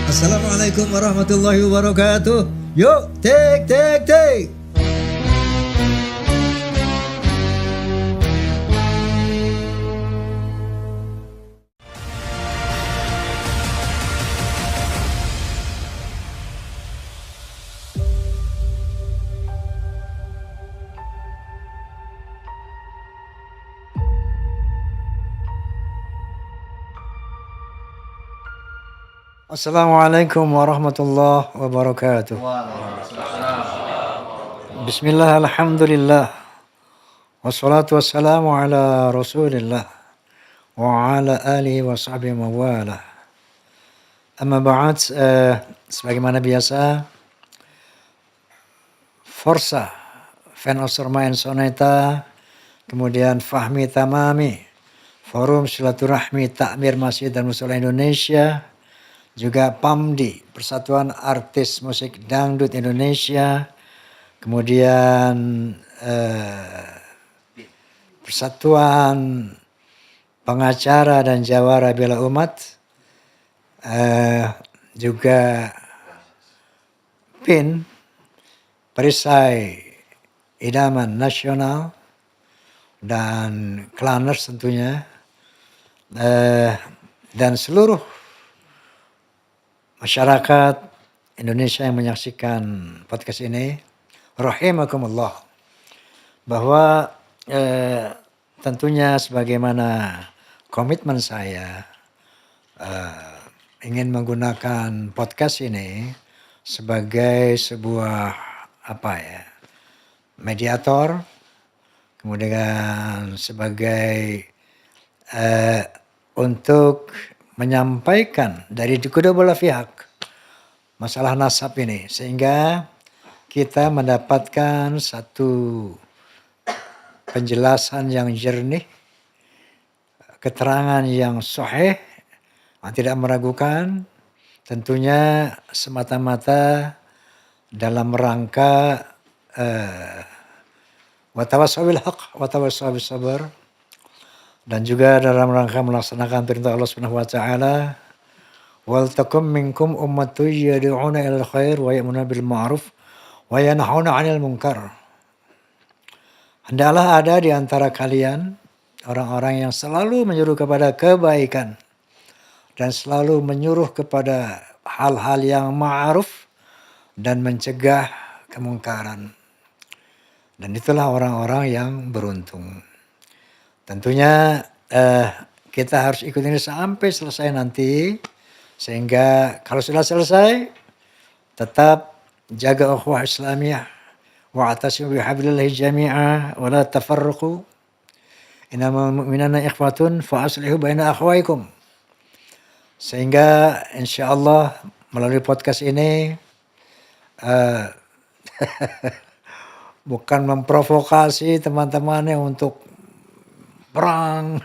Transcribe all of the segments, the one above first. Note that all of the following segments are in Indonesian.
Assalamualaikum warahmatullahi wabarakatuh. Yuk, take. Assalamualaikum warahmatullahi wabarakatuh. Bismillah, alhamdulillah. Wassalatu wassalamu ala rasulillah. Wa ala alihi wa sahbihi mawala. Amma ba'd, sebagaimana biasa, Forsa, Fan Osurmain Soneta, kemudian Fahmi Tamami, Forum Silaturahmi Takmir Masjid dan Mushola Indonesia, juga PAMDI, Persatuan Artis Musik Dangdut Indonesia, kemudian Persatuan Pengacara dan Jawara Bela Umat, juga PIN, Perisai Idaman Nasional, dan Klaners tentunya, dan seluruh masyarakat Indonesia yang menyaksikan podcast ini, rahimakumullah, bahwa tentunya sebagaimana komitmen saya ingin menggunakan podcast ini sebagai sebuah mediator, kemudian sebagai untuk menyampaikan dari kedua belah pihak masalah nasab ini, sehingga kita mendapatkan satu penjelasan yang jernih, keterangan yang sahih, yang tidak meragukan, tentunya semata-mata dalam rangka watawassaw bil haqq watawassaw bis sabr, dan juga dalam rangka melaksanakan perintah Allah Subhanahu wa taala, wal takum minkum ummatun yad'una ilal khair wa ya'muruna bil ma'ruf wa yanhauna 'anil munkar. Hendaklah ada di antara kalian orang-orang yang selalu menyuruh kepada kebaikan dan selalu menyuruh kepada hal-hal yang ma'ruf dan mencegah kemungkaran. Dan itulah orang-orang yang beruntung. Tentunya kita harus ikuti ini sampai selesai nanti, sehingga kalau sudah selesai tetap jaga ukhuwah Islamiyah, wa'tasimu bihablillahi jami'a wa la tafarraqu, innamal mu'minuna ikhwatun fa aslihu baina akhwaikum. Sehingga insyaallah melalui podcast ini bukan memprovokasi teman-temannya untuk perang,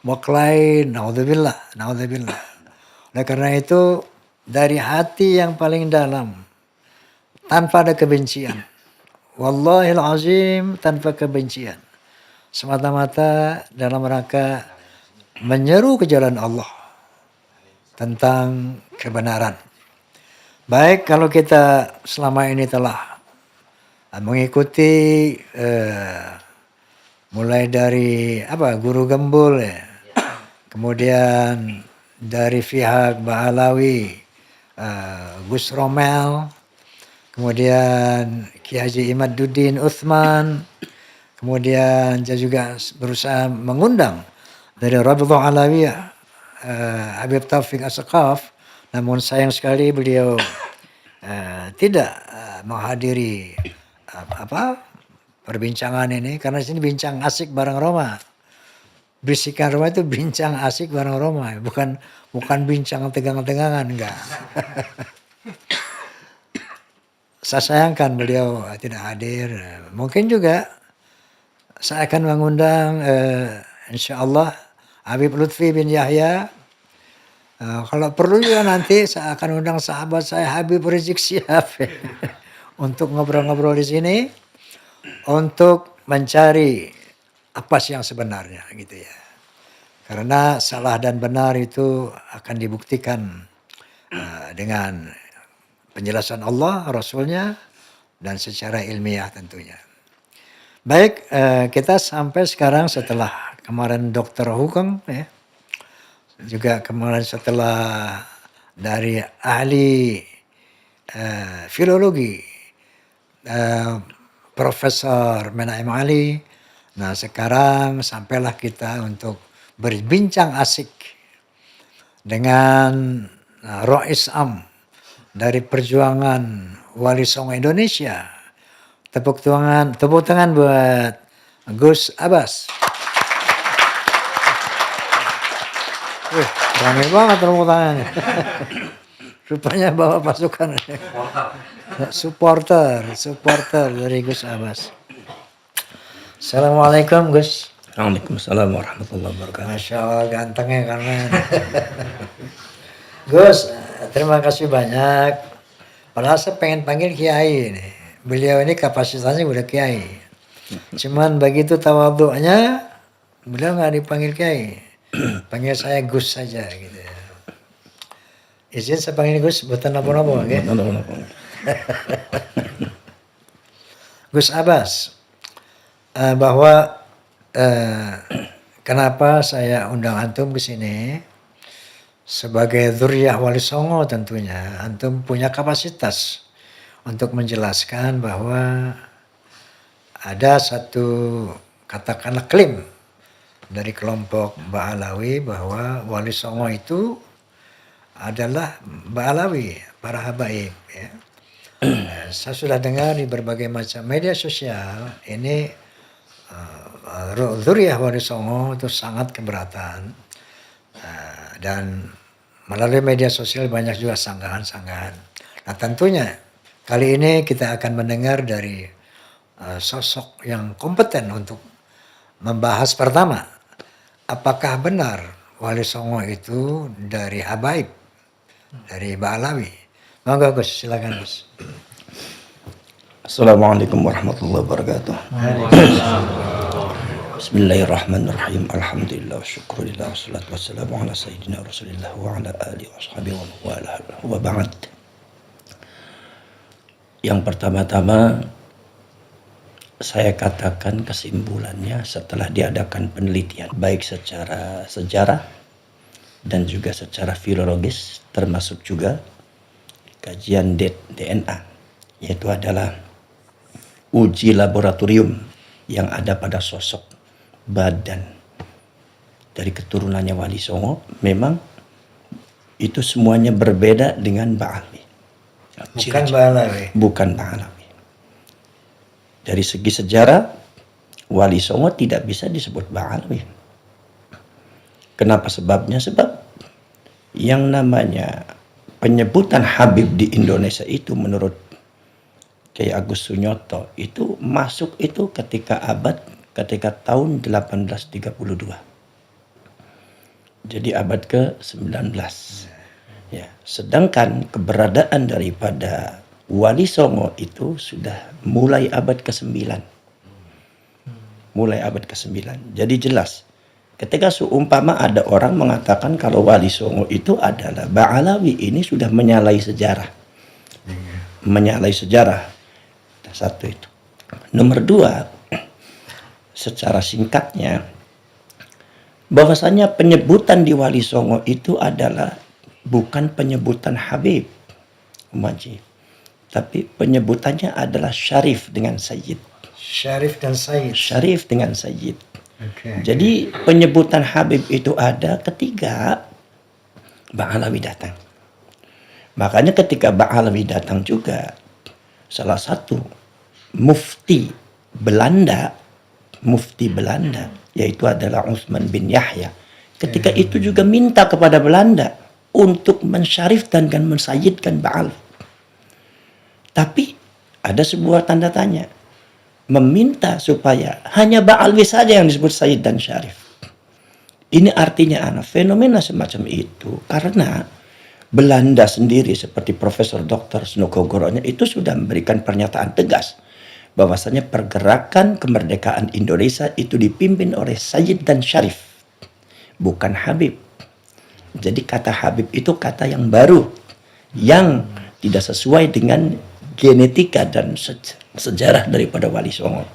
berkelahi, naudzubillah. Oleh karena itu, dari hati yang paling dalam, tanpa ada kebencian, wallahil azim, tanpa kebencian, semata-mata dalam rangka menyeru ke jalan Allah tentang kebenaran. Baik, kalau kita selama ini telah mengikuti mulai dari Guru Gembul ya, kemudian dari pihak Ba'alawi, Gus Romel, kemudian Ki Haji Imaduddin Utsman, kemudian saya juga berusaha mengundang dari Rabithah Alawiyah, Habib Taufik As-Sakaf, namun sayang sekali beliau tidak menghadiri perbincangan ini, karena sini bincang asik bareng Roma. Bisikan Roma itu bincang asik bareng Roma, bukan bincang tegang-tegangan, enggak. Saya sayangkan beliau tidak hadir. Mungkin juga saya akan mengundang insyaallah Habib Lutfi bin Yahya. Kalau perlu juga nanti saya akan undang sahabat saya Habib Rizik Syihab untuk ngobrol-ngobrol di sini, untuk mencari apa sih yang sebenarnya gitu ya. Karena salah dan benar itu akan dibuktikan dengan penjelasan Allah, Rasulnya, dan secara ilmiah tentunya. Baik, kita sampai sekarang setelah kemarin dokter hukum, ya, juga kemarin setelah dari ahli filologi, Profesor Menahem Ali. Nah, sekarang sampailah kita untuk berbincang asik dengan Rois Am dari perjuangan Wali Songo Indonesia. Tepuk tangan buat Gus Abbas. Ramai banget tepuk tangannya. Rupanya bawa pasukan. supporter dari Gus Abbas. Assalamualaikum Gus. Waalaikumsalam warahmatullahi wabarakatuh. Masya Allah gantengnya karena. Gus, terima kasih banyak. Padahal saya pengen panggil Kiai ini. Beliau ini kapasitasnya udah Kiai. Cuman begitu tawadhu'nya, beliau nggak dipanggil Kiai. Panggil saya Gus saja gitu. Izin saya panggil Gus, buatan apa-apa, oke? Gus Abbas, bahwa kenapa saya undang antum ke sini sebagai dzurriyyah Wali Songo, tentunya antum punya kapasitas untuk menjelaskan bahwa ada satu katakanlah klaim dari kelompok Ba'alawi bahwa Wali Songo itu adalah Ba'alawi, para habaib, ya. Saya sudah dengar di berbagai macam media sosial ini dzurriyyah Wali Songo itu sangat keberatan, dan melalui media sosial banyak juga sanggahan-sanggahan. Nah, tentunya kali ini kita akan mendengar dari sosok yang kompeten untuk membahas pertama, apakah benar Wali Songo itu dari habaib, dari Ba'alawi. Monggo Gus, silakan Gus. Assalamualaikum warahmatullahi wabarakatuh. Bismillahirrahmanirrahim. Alhamdulillah wa syukurillah wa salatu wassalamu ala sayyidina Rasulillah wa ala alihi wa sahbihi wa wala wa ba'd. Yang pertama-tama saya katakan kesimpulannya setelah diadakan penelitian baik secara sejarah dan juga secara filologis, termasuk juga kajian DNA, yaitu adalah uji laboratorium yang ada pada sosok badan dari keturunannya Wali Songo, memang itu semuanya berbeda dengan Ba'alawi. Bukan Ba'alawi. Bukan Ba'alawi. Dari segi sejarah, Wali Songo tidak bisa disebut Ba'alawi. Kenapa sebabnya? Sebab yang namanya penyebutan Habib di Indonesia itu menurut Kiai Agus Sunyoto itu masuk itu ketika tahun 1832. Jadi abad ke-19. Ya, sedangkan keberadaan daripada Wali Songo itu sudah mulai abad ke-9. Mulai abad ke-9. Jadi jelas ketika seumpama ada orang mengatakan kalau Wali Songo itu adalah Ba'alawi, ini sudah menyalahi sejarah. Menyalahi sejarah. Satu itu. Nomor dua, secara singkatnya, bahwasanya penyebutan di Wali Songo itu adalah bukan penyebutan Habib, Umaji, tapi penyebutannya adalah Syarif dengan Sayyid. Syarif dan Sayyid. Syarif dengan Sayyid. Okay. Jadi penyebutan Habib itu ada ketika Ba'alawi datang. Makanya ketika Ba'alawi datang juga, salah satu mufti Belanda, yaitu adalah Utsman bin Yahya. Ketika itu juga minta kepada Belanda untuk mensyarifkan dan mensayyidkan Ba'alawi. Tapi ada sebuah tanda tanya. Meminta supaya hanya Ba'alawi saja yang disebut Sayyid dan Syarif. Ini artinya fenomena semacam itu karena Belanda sendiri seperti Profesor Dr. Snokogoronya itu sudah memberikan pernyataan tegas bahwasanya pergerakan kemerdekaan Indonesia itu dipimpin oleh Sayyid dan Syarif, bukan Habib. Jadi kata Habib itu kata yang baru yang tidak sesuai dengan genetika dan sejarah daripada Wali Songo.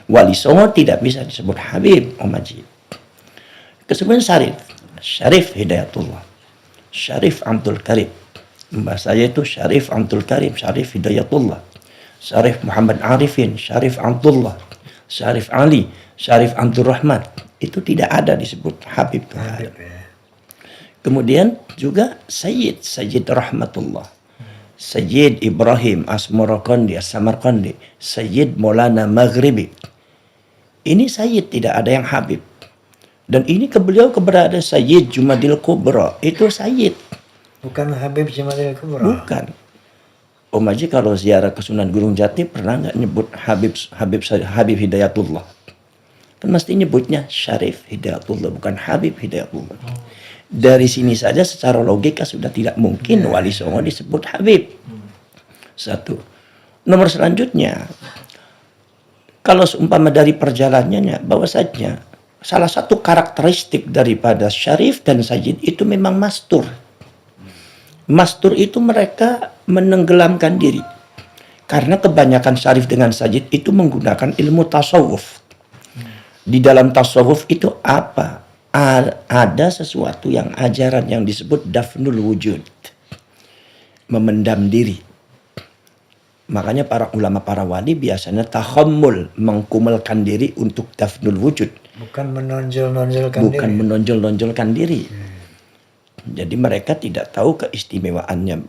Wali Songo tidak bisa disebut Habib, Om Haji. Kesemuanya Syarif. Syarif Hidayatullah. Syarif Abdul Karim. Mbak saya itu Syarif Abdul Karim, Syarif Hidayatullah. Syarif Muhammad Arifin, Syarif Abdullah. Syarif Ali, Syarif Abdul Rahman. Itu tidak ada disebut Habib. Kemudian juga Sayyid Rahmatullah. Sayyid Ibrahim Asmarakondi, Samarkandi, Sayyid Maulana Maghribi. Ini Sayyid, tidak ada yang Habib. Dan ini beliau keberadaan Sayyid Jumadil Kubra, itu Sayyid. Bukan Habib Jumadil Kubra. Bukan. Om Haji kalau ziarah ke Sunan Gunung Jati pernah nggak nyebut Habib Hidayatullah? Kan mesti nyebutnya Syarif Hidayatullah, bukan Habib Hidayatullah. Dari sini saja secara logika sudah tidak mungkin Wali Songo disebut Habib. Satu. Nomor selanjutnya, kalau seumpama dari perjalanannya, bahwasanya salah satu karakteristik daripada Syarif dan Sayyid itu memang mastur. Mastur itu mereka menenggelamkan diri. Karena kebanyakan Syarif dengan Sayyid itu menggunakan ilmu tasawuf. Di dalam tasawuf itu apa? Ada sesuatu yang ajaran yang disebut dafnul wujud. Memendam diri. Makanya para ulama, para wali biasanya tahammul, mengkumelkan diri untuk dafnul wujud. Bukan menonjol-nonjolkan diri. Bukan menonjol-nonjolkan diri. Jadi mereka tidak tahu keistimewaannya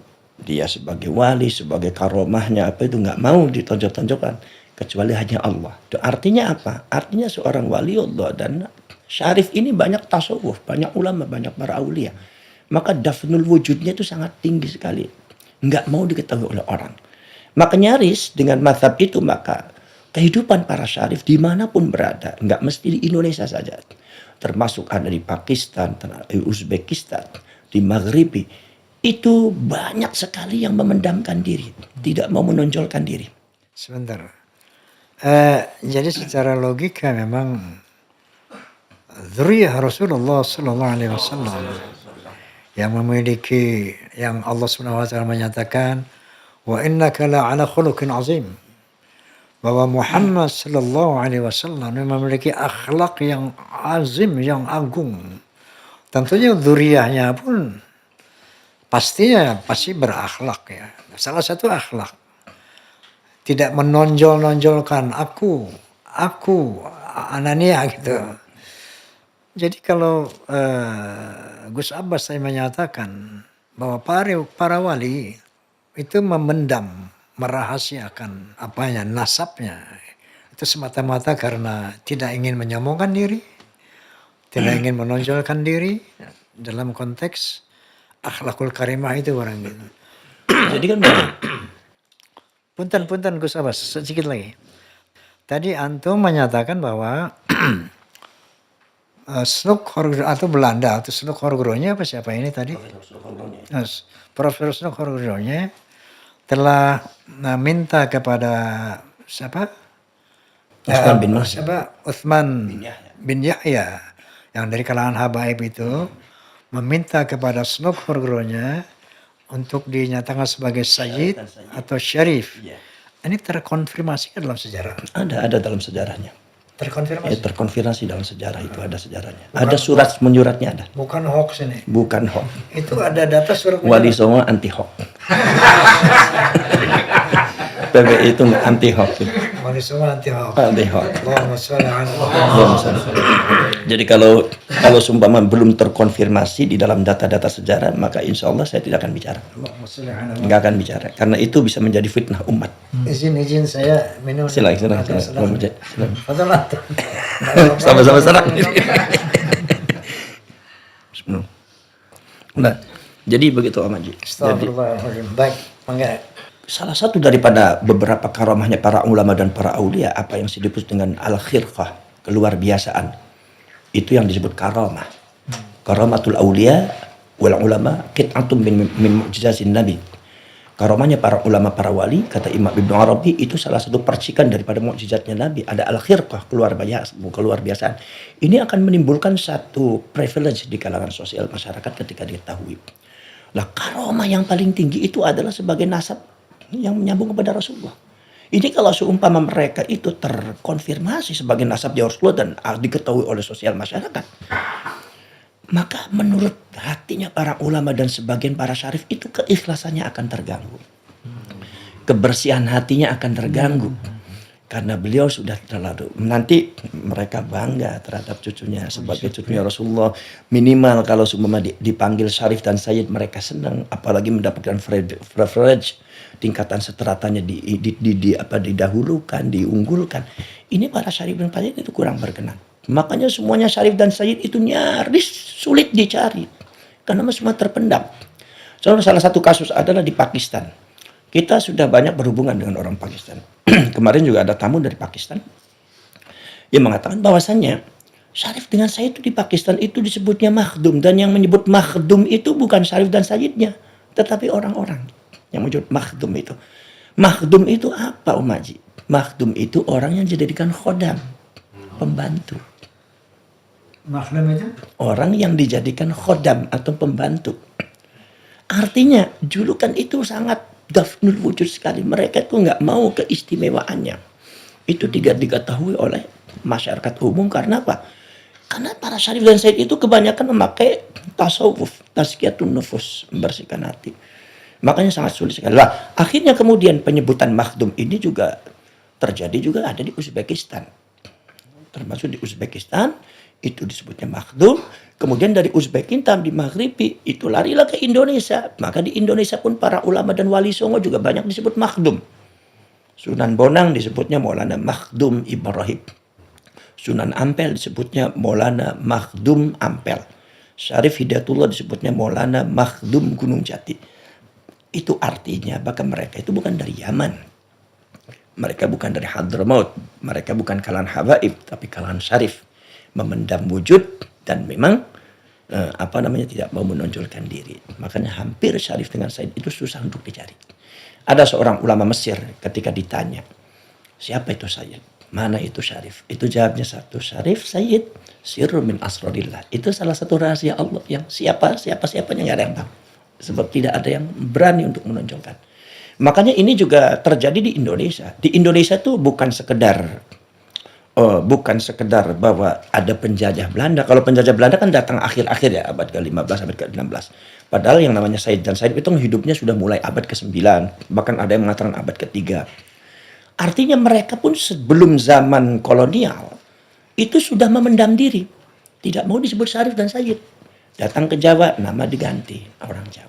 dia sebagai wali, sebagai karomahnya apa itu nggak mau ditonjol-tonjolkan kecuali hanya Allah. Itu artinya apa? Artinya seorang wali Allah dan Syarif ini banyak tasawuf, banyak ulama, banyak para aulia. Maka dafnul wujudnya itu sangat tinggi sekali. Nggak mau diketahui oleh orang. Maka nyaris dengan mazhab itu maka kehidupan para Syarif dimanapun berada. Nggak mesti di Indonesia saja. Termasuk ada di Pakistan, di Uzbekistan, di Maghribi. Itu banyak sekali yang memendamkan diri. Tidak mau menonjolkan diri. Sebentar. Jadi secara logika memang dzurriyyah Rasulullah sallallahu alaihi wasallam yang memiliki, yang Allah Subhanahu wa taala menyatakan wa innaka la'ala khuluqin azim, bahwa Muhammad sallallahu alaihi wasallam memiliki akhlak yang azim, yang agung. Tentunya dzurriyyahnya pun pasti berakhlak ya. Salah satu akhlak tidak menonjol-nonjolkan aku anania gitu. Jadi kalau Gus Abbas saya menyatakan bahwa para wali itu memendam, merahasiakan nasabnya, itu semata-mata karena tidak ingin menyombongkan diri, tidak ingin menonjolkan diri dalam konteks akhlakul karimah itu orang gitu. Jadi kan Punten Gus Abbas, sedikit lagi. Tadi antum menyatakan bahwa Snuk atau Belanda atau Snuk Horgronya apa siapa ini tadi? Profesor Snuk Horgronya telah minta kepada siapa? Utsman bin Yahya yang dari kalangan Habaib itu meminta kepada Snuk Horgronya untuk dinyatakan sebagai Sayyid atau Syarif. Ini terkonfirmasi dalam sejarah. Ada dalam sejarahnya. Terkonfirmasi. Terkonfirmasi dalam sejarah itu ada sejarahnya. Ada surat menyuratnya ada. Bukan hoax ini. Bukan hoax. Itu ada data surat Wali Songo anti hoax. PBI itu anti hoax. Wali Songo anti hoax. Anti hoax. Allahumma sholli ala. Jadi kalau seumpama belum terkonfirmasi di dalam data-data sejarah, maka insya Allah saya tidak akan bicara. Nggak akan bicara. Karena itu bisa menjadi fitnah umat. Izin saya minum. Silakan. Sama-sama serang. Nah, jadi begitu Om Haji. Astagfirullahaladzim. Baik, mangga. Salah satu daripada beberapa karamahnya para ulama dan para aulia, apa yang disebut dengan al-khirqah, keluar biasaan. Itu yang disebut karamah. Karamatul aulia wal ulama qit'atun min mu'jizazin nabi. Karamahnya para ulama, para wali, kata Imam Ibnu Arabi, itu salah satu percikan daripada mukjizatnya Nabi. Ada al-khirqah, keluar biasaan. Ini akan menimbulkan satu privilege di kalangan sosial masyarakat ketika diketahui. Lah karomah yang paling tinggi itu adalah sebagai nasab yang menyambung kepada Rasulullah. Ini kalau seumpama mereka itu terkonfirmasi sebagai nasab di Rasulullah dan diketahui oleh sosial masyarakat, maka menurut hatinya para ulama dan sebagian para syarif itu keikhlasannya akan terganggu. Kebersihan hatinya akan terganggu. Karena beliau sudah terlalu, nanti mereka bangga terhadap cucunya sebagai cucunya Rasulullah. Minimal kalau seumpama dipanggil syarif dan sayyid mereka senang, apalagi mendapatkan privilege, tingkatan seteratanya didahulukan, diunggulkan. Ini para syarif dan sayyid itu kurang berkenan. Makanya semuanya syarif dan sayyid itu nyaris sulit dicari karena semua terpendam. Soalnya salah satu kasus adalah di Pakistan. Kita sudah banyak berhubungan dengan orang Pakistan. Kemarin juga ada tamu dari Pakistan yang mengatakan bahwasannya syarif dengan sayyid itu di Pakistan itu disebutnya makhdum, dan yang menyebut makhdum itu bukan syarif dan sayyidnya, tetapi orang-orang yang menyebut makhdum itu. Makhdum itu apa, Om Haji? Makhdum itu orang yang dijadikan khodam, pembantu. Makhlum itu? Orang yang dijadikan khodam atau pembantu. Artinya julukan itu sangat dafnul wujud sekali. Mereka itu nggak mau keistimewaannya. Itu tidak diketahui oleh masyarakat umum. Karena apa? Karena para syarif dan sayyid itu kebanyakan memakai tasawuf, tazkiyatun nufus, membersihkan hati. Makanya sangat sulit sekali. Lah, akhirnya kemudian penyebutan makhdum ini juga terjadi juga ada di Uzbekistan. Termasuk di Uzbekistan itu disebutnya makhdum. Kemudian dari Uzbekistan di Maghribi itu larilah ke Indonesia. Maka di Indonesia pun para ulama dan wali songo juga banyak disebut makhdum. Sunan Bonang disebutnya Maulana Makhdum Ibrahim. Sunan Ampel disebutnya Maulana Makhdum Ampel. Syarif Hidayatullah disebutnya Maulana Makhdum Gunung Jati. Itu artinya bahkan mereka itu bukan dari Yaman. Mereka bukan dari Hadramaut. Mereka bukan kalangan habaib, tapi kalangan syarif. Memendam wujud dan memang tidak mau menonjolkan diri. Makanya hampir syarif dengan sayyid itu susah untuk dicari. Ada seorang ulama Mesir ketika ditanya, siapa itu sayyid? Mana itu syarif? Itu jawabnya satu, syarif sayyid sirrun min asrarillah. Itu salah satu rahasia Allah yang siapa-siapanya nggak ada yang tahu. Sebab tidak ada yang berani untuk menonjolkan. Makanya ini juga terjadi di Indonesia. Di Indonesia itu bukan sekedar bahwa ada penjajah Belanda. Kalau penjajah Belanda kan datang akhir-akhir ya, abad ke-15, abad ke-16. Padahal yang namanya Said dan Said itu hidupnya sudah mulai abad ke-9. Bahkan ada yang mengatakan abad ke-3. Artinya mereka pun sebelum zaman kolonial itu sudah memendam diri. Tidak mau disebut Syarif dan Sayyid. Datang ke Jawa, nama diganti orang Jawa.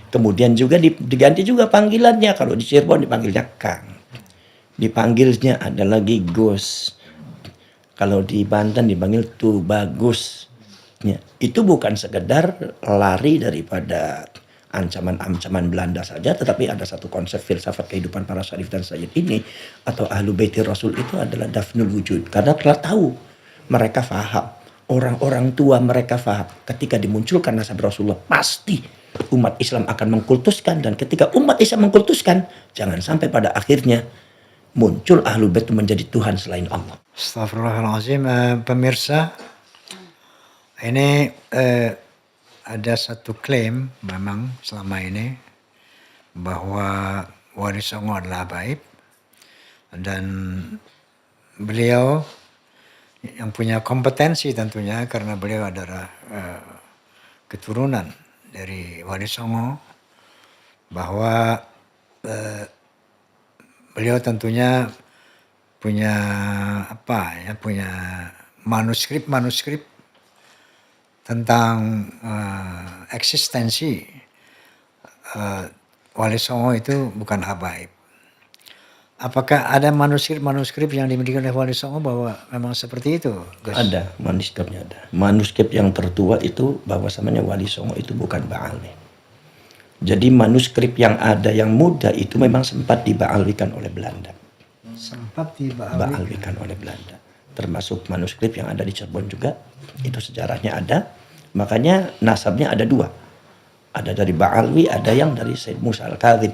Kemudian juga diganti juga panggilannya. Kalau di Cirebon dipanggilnya Kang. Dipanggilnya ada lagi Gus. Kalau di Banten dipanggil Tu Bagus. Ya, itu bukan sekedar lari daripada ancaman-ancaman Belanda saja, tetapi ada satu konsep filsafat kehidupan para syarif dan sayyid ini atau ahlu baitir rasul itu adalah dafnul wujud. Karena telah tahu, mereka faham, orang-orang tua mereka faham, ketika dimunculkan nasab Rasulullah pasti umat Islam akan mengkultuskan, dan ketika umat Islam mengkultuskan, jangan sampai pada akhirnya muncul ahlu bait menjadi Tuhan selain Allah. Astagfirullahaladzim. Pemirsa, ini ada satu klaim memang selama ini bahwa Wali Songo adalah habaib, dan beliau yang punya kompetensi tentunya karena beliau adalah keturunan dari Wali Songo, bahwa beliau tentunya punya punya manuskrip tentang eksistensi Wali Songo itu bukan habaib. Apakah ada manuskrip yang dimiliki oleh Wali Songo bahwa memang seperti itu, Gus? Ada, manuskripnya ada. Manuskrip yang tertua itu bahwasannya Wali Songo itu bukan ba'alwi. Jadi manuskrip yang ada yang muda itu memang sempat diba'alwikan oleh Belanda. Sempat diba'alwikan oleh Belanda. Termasuk manuskrip yang ada di Cirebon juga, itu sejarahnya ada. Makanya nasabnya ada dua. Ada dari Ba'alwi, ada yang dari Said Musa Al-Kadzim.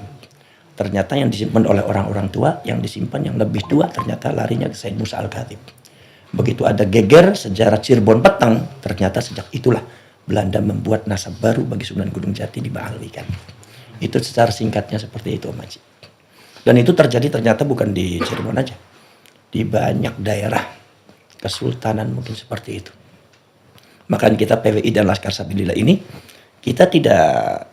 Ternyata yang disimpan oleh orang-orang tua, yang disimpan yang lebih tua ternyata larinya ke Said Musa Al-Kadzim. Begitu ada geger sejarah Cirebon petang, ternyata sejak itulah Belanda membuat nasab baru bagi Sunan Gunung Jati di Baalwi kan. Itu secara singkatnya seperti itu Om Haji. Dan itu terjadi ternyata bukan di Cirebon aja. Di banyak daerah kesultanan mungkin seperti itu. Makanya kita PWI dan Laskar Sabilillah ini, kita tidak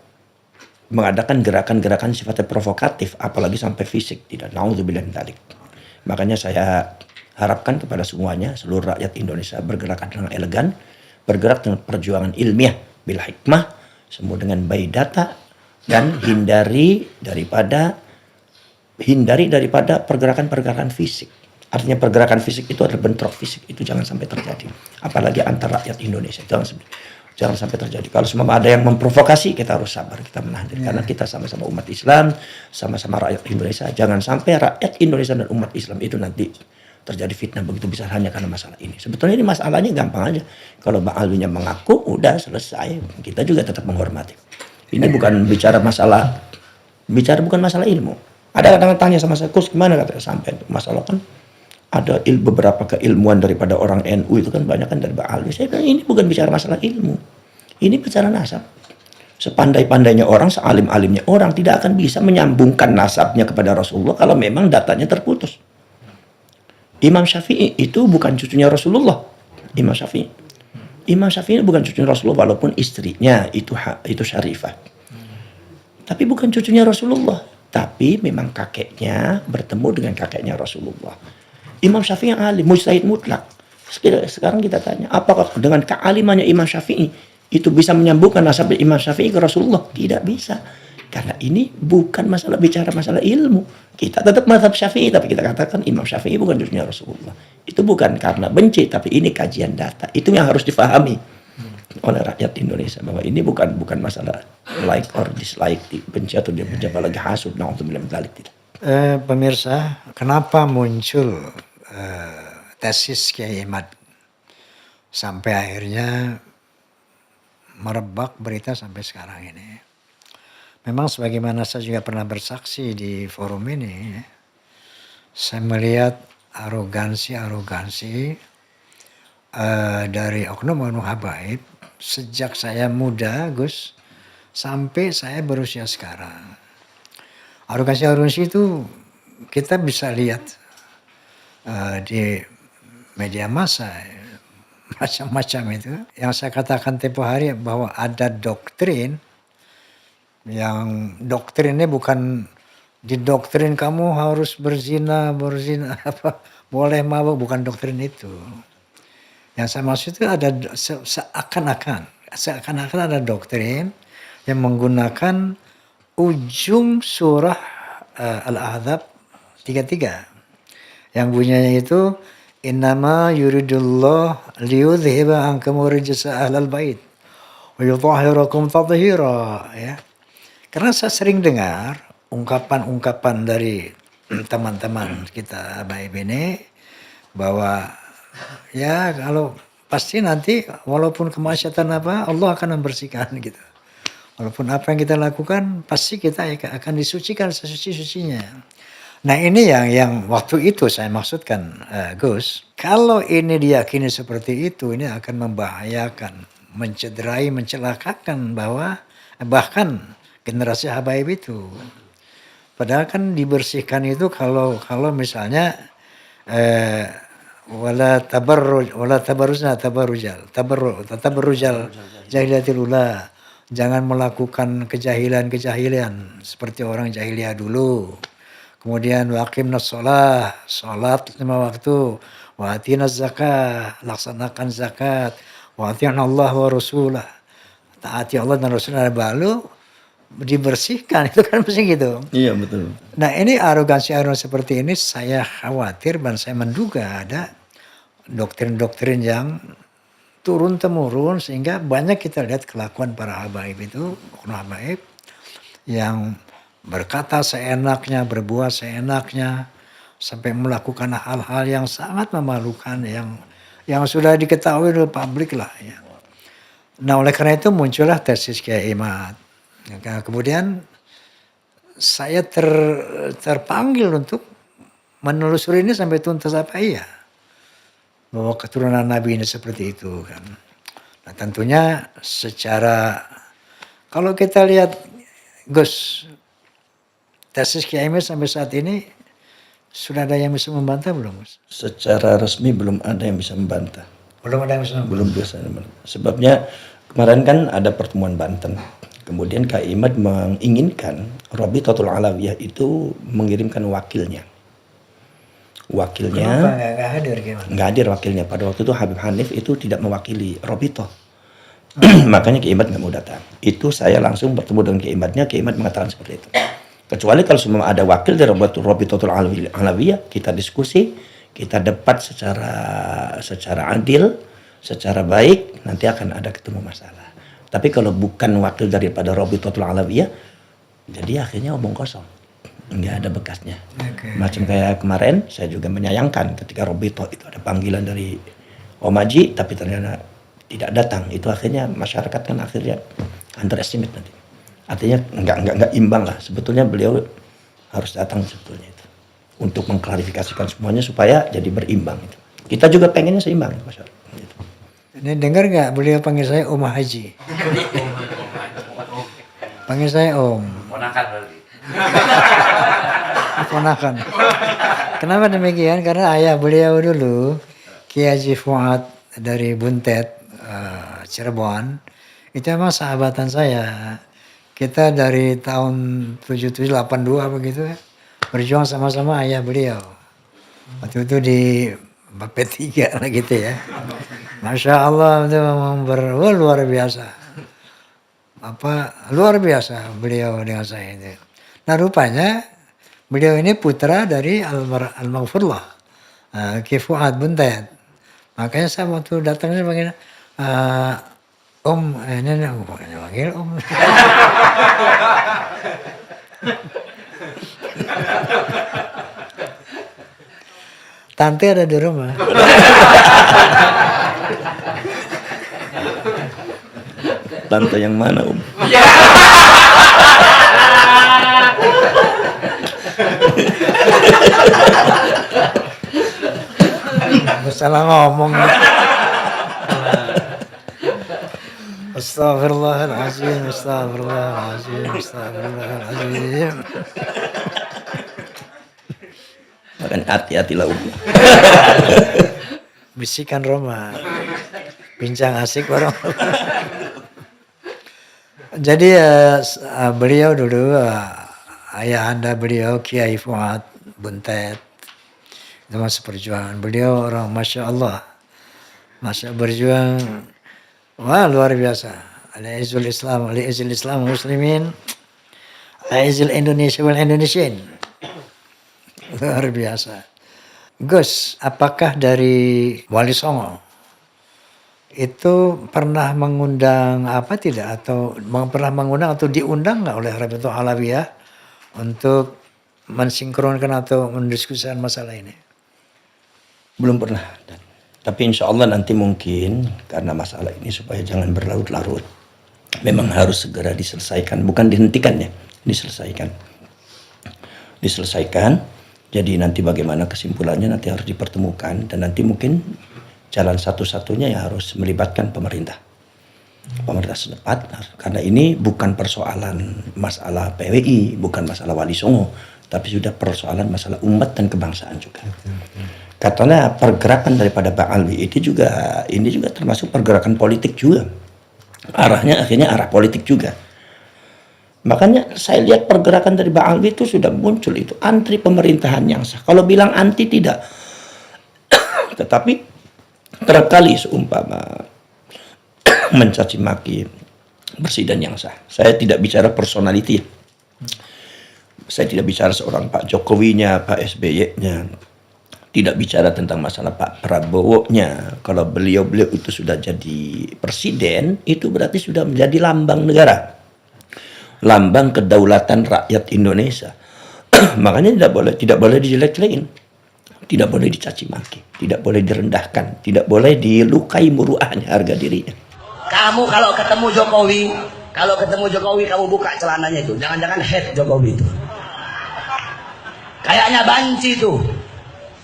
mengadakan gerakan-gerakan sifatnya provokatif, apalagi sampai fisik. Tidak, naudzubillah min dzalik. Makanya saya harapkan kepada semuanya, seluruh rakyat Indonesia bergerak dengan elegan, bergerak dengan perjuangan ilmiah, bil hikmah, semua dengan by data, dan hindari daripada pergerakan-pergerakan fisik. Artinya pergerakan fisik itu adalah bentrok fisik, itu jangan sampai terjadi. Apalagi antar rakyat Indonesia, jangan sampai terjadi. Kalau semua ada yang memprovokasi, kita harus sabar, kita menahan diri. Karena kita sama-sama umat Islam, sama-sama rakyat Indonesia. Jangan sampai rakyat Indonesia dan umat Islam itu nanti terjadi fitnah begitu besar hanya karena masalah ini. Sebetulnya ini masalahnya gampang aja. Kalau Ba'alwinya mengaku, udah selesai. Kita juga tetap menghormati. Ini bukan bukan masalah ilmu. Ada kadang tanya sama saya, Kus gimana katanya sampai masalah kan ada beberapa keilmuan daripada orang NU itu kan banyak kan dari Ba'alwi. Saya bilang ini bukan bicara masalah ilmu. Ini bicara nasab. Sepandai-pandainya orang, sealim-alimnya orang tidak akan bisa menyambungkan nasabnya kepada Rasulullah kalau memang datanya terputus. Imam Syafi'i itu bukan cucunya Rasulullah. Imam Syafi'i bukan cucunya Rasulullah walaupun istrinya itu syarifah. Tapi bukan cucunya Rasulullah. Tapi memang kakeknya bertemu dengan kakeknya Rasulullah. Imam Syafi'i yang alim, mujtahid mutlak. Sekarang kita tanya, apakah dengan kealimannya Imam Syafi'i itu bisa menyambungkan nasab Imam Syafi'i ke Rasulullah? Tidak bisa. Karena ini bukan bicara masalah ilmu. Kita tetap mazhab Syafi'i, tapi kita katakan Imam Syafi'i bukan cucunya Rasulullah. Itu bukan karena benci, tapi ini kajian data. Itu yang harus difahami oleh rakyat Indonesia, bahwa ini bukan masalah like or dislike, benci atau dia benci, apalagi hasud, naudzubillah min dzalik, tidak. Pemirsa, kenapa muncul tesis Kiai Imad sampai akhirnya merebak berita sampai sekarang ini? Memang sebagaimana saya juga pernah bersaksi di forum ini, saya melihat arogansi dari oknum-oknum habaib sejak saya muda, Gus, sampai saya berusia sekarang. Arogansi itu kita bisa lihat di media massa, macam-macam itu. Yang saya katakan tempo hari bahwa ada doktrin, yang doktrinnya bukan didoktrin kamu harus berzina apa boleh mabuk, bukan doktrin itu. Yang saya maksud itu ada seakan-akan ada doktrin yang menggunakan ujung surah Al-Ahzab 33 yang bunyinya itu innama yuridullah liyudhiba ankum rijsa ahlal bait wa yutahhirakum tathira, ya. Karena saya sering dengar ungkapan-ungkapan dari teman-teman kita baik ini bahwa ya kalau pasti nanti walaupun kemaksiatan apa Allah akan membersihkan gitu. Walaupun apa yang kita lakukan pasti kita akan disucikan sesuci-sucinya. Nah ini yang waktu itu saya maksudkan Gus. Kalau ini diyakini seperti itu, ini akan membahayakan, mencederai, mencelakakan bahkan generasi habaib itu. Padahal kan dibersihkan itu kalau misalnya wala tabarrujal jahiliyatil ula. Jangan melakukan kejahilan seperti orang jahiliyah dulu. Kemudian waqimnas salat 5 waktu, wa atinaz zakah, laksanakan zakat, wa ati'na Allah wa rasulah. Taati Allah dan Rasulnya baru dibersihkan, itu kan mesti gitu. Iya betul. Nah ini arogansi seperti ini saya khawatir dan saya menduga ada doktrin-doktrin yang turun-temurun sehingga banyak kita lihat kelakuan para habaib itu, oknum habaib yang berkata seenaknya, berbuat seenaknya, sampai melakukan hal-hal yang sangat memalukan yang sudah diketahui oleh publik lah. Ya. Nah oleh karena itu muncullah tesis Kiai Imad. Kemudian saya terpanggil untuk menelusuri ini sampai tuntas apa iya bahwa keturunan Nabi ini seperti itu kan. Nah, tentunya secara kalau kita lihat Gus, tesis Kiai Imad sampai saat ini sudah ada yang bisa membantah belum, Gus? Secara resmi belum ada yang bisa membantah. Belum ada yang bisa membantah. Belum bisa. Sebabnya kemarin kan ada pertemuan Banten. Kemudian Kiai Imad menginginkan Rabitatul Alawiyah itu mengirimkan wakilnya. Kenapa nggak hadir gimana? Nggak hadir wakilnya. Pada waktu itu Habib Hanif itu tidak mewakili Rabitah. Makanya Kiai Imad nggak mau datang. Itu saya langsung bertemu dengan Kiai Imadnya. Kiai Imad mengatakan seperti itu. Kecuali kalau semua ada wakil dari Rabitatul Alawiyah, kita diskusi, kita debat secara adil, secara baik, nanti akan ada ketemu masalah. Tapi kalau bukan wakil daripada Rabitatul Alawiyah, jadi akhirnya omong kosong. Nggak ada bekasnya. Macam kayak kemarin, saya juga menyayangkan ketika Rabitah itu ada panggilan dari Om Haji, tapi ternyata tidak datang. Itu akhirnya masyarakat kan akhirnya underestimate nanti. Artinya nggak imbang lah. Sebetulnya beliau harus datang sebetulnya itu untuk mengklarifikasikan semuanya supaya jadi berimbang itu. Kita juga pengennya seimbang masyarakat. Gitu. Ini dengar nggak beliau panggil saya Om Haji? Panggil saya Om. Ponakan berarti. Ponakan. Kenapa demikian? Karena ayah beliau dulu Kiai Haji Fuad dari Buntet, Cirebon, itu memang sahabatan saya. Kita dari tahun 77, 82 begitu ya, berjuang sama-sama ayah beliau. Waktu itu di BP3 lah gitu ya. Masya Allah itu memang luar biasa. Luar biasa beliau dengan saya itu. Nah rupanya beliau ini putra dari Al-Maghfurlah, Kiai Fuad Buntet. Makanya saya waktu datangnya panggil Om, ini panggil Om. Tante ada di rumah. Tante yang mana Om? Salah ngomong. Astagfirullahaladzim, astagfirullahaladzim, astagfirullahaladzim. Makanya hati-hatilah Om. Bisikan Roma. Bincang asik bareng. Jadi beliau dulu ayah anda beliau Kiai Fuad Buntet itu masa perjuangan beliau orang Masya Allah, masa berjuang wah luar biasa. Al-Izzul Islam, Al-Izzul Islam Muslimin, Al-Izzul Indonesia wal Indonesian, luar biasa. Gus, apakah dari Wali Songo itu pernah mengundang apa tidak atau pernah mengundang atau diundang nggak oleh Rabitatul Alawiyah untuk mensinkronkan atau mendiskusikan masalah ini? Belum pernah. Tapi insya Allah nanti mungkin karena masalah ini supaya jangan berlarut-larut. Memang harus segera diselesaikan, bukan dihentikan ya, diselesaikan. Diselesaikan. Jadi nanti bagaimana kesimpulannya nanti harus dipertemukan dan nanti mungkin jalan satu-satunya yang harus melibatkan pemerintah setempat, karena ini bukan persoalan masalah PWI, bukan masalah Wali Songo, tapi sudah persoalan masalah umat dan kebangsaan juga. Katanya pergerakan daripada Bang Alwi ini juga termasuk pergerakan politik juga, arahnya akhirnya arah politik juga. Makanya saya lihat pergerakan dari Bang Alwi itu sudah muncul itu antri pemerintahan yang sah. Kalau bilang anti tidak, tetapi terkali seumpama mencaci maki presiden yang sah. Saya tidak bicara personality. Saya tidak bicara seorang Pak Jokowinya, Pak SBY-nya. Tidak bicara tentang masalah Pak Prabowo-nya. Kalau beliau itu sudah jadi presiden, itu berarti sudah menjadi lambang negara. Lambang kedaulatan rakyat Indonesia. Makanya tidak boleh dijelek-jelekin. Tidak boleh dicaci maki, tidak boleh direndahkan, tidak boleh dilukai muruahnya, harga dirinya. Kamu kalau ketemu Jokowi kamu buka celananya itu. Jangan-jangan head Jokowi itu. Kayaknya banci tuh.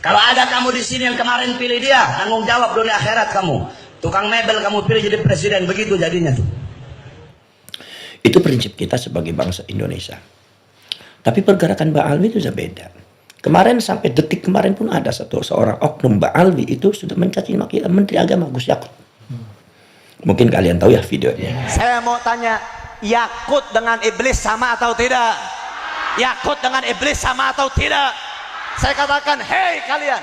Kalau ada kamu di sini yang kemarin pilih dia, tanggung jawab dunia akhirat kamu. Tukang mebel kamu pilih jadi presiden, begitu jadinya tuh. Itu prinsip kita sebagai bangsa Indonesia. Tapi pergerakan Ba'alwi itu sudah beda. Kemarin sampai detik kemarin pun ada seorang oknum Ba'alwi itu sudah mencaci maki Menteri Agama Gus Yakut. Mungkin kalian tahu ya videonya. Saya mau tanya, Yakut dengan iblis sama atau tidak? Yakut dengan iblis sama atau tidak? Saya katakan, hei kalian,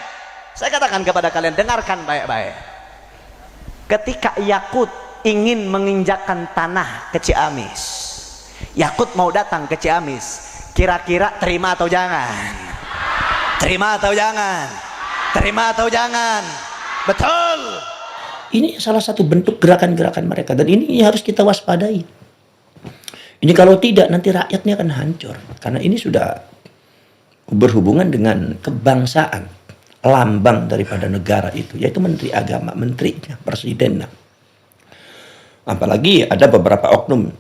saya katakan kepada kalian, dengarkan baik-baik. Ketika Yakut ingin menginjakkan tanah ke Ciamis, Yakut mau datang ke Ciamis, kira-kira terima atau jangan? Terima atau jangan? Terima atau jangan? Betul. Ini salah satu bentuk gerakan-gerakan mereka, dan ini harus kita waspadai. Ini kalau tidak nanti rakyatnya akan hancur, karena ini sudah berhubungan dengan kebangsaan, lambang daripada negara itu, yaitu Menteri Agama, menterinya, presidennya. Apalagi ada beberapa oknum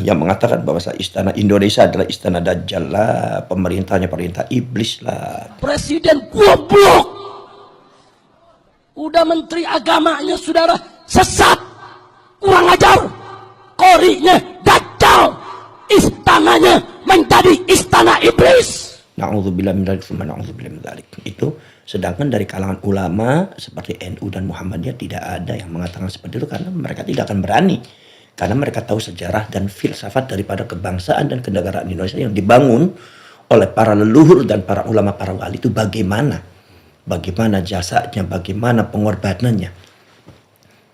yang mengatakan bahwa istana Indonesia adalah istana Dajjal lah, pemerintahnya pemerintah iblis lah. Presiden goblok, udah menteri agamanya saudara sesat, kurang ajar, korinya Dajjal, istananya menjadi istana iblis. Na'udzubillah min dzalik, tsumma na'udzubillah min dzalik. Itu sedangkan dari kalangan ulama seperti NU dan Muhammadiyah tidak ada yang mengatakan seperti itu, karena mereka tidak akan berani. Karena mereka tahu sejarah dan filsafat daripada kebangsaan dan kenegaraan Indonesia yang dibangun oleh para leluhur dan para ulama, para wali itu bagaimana. Bagaimana jasanya, bagaimana pengorbanannya.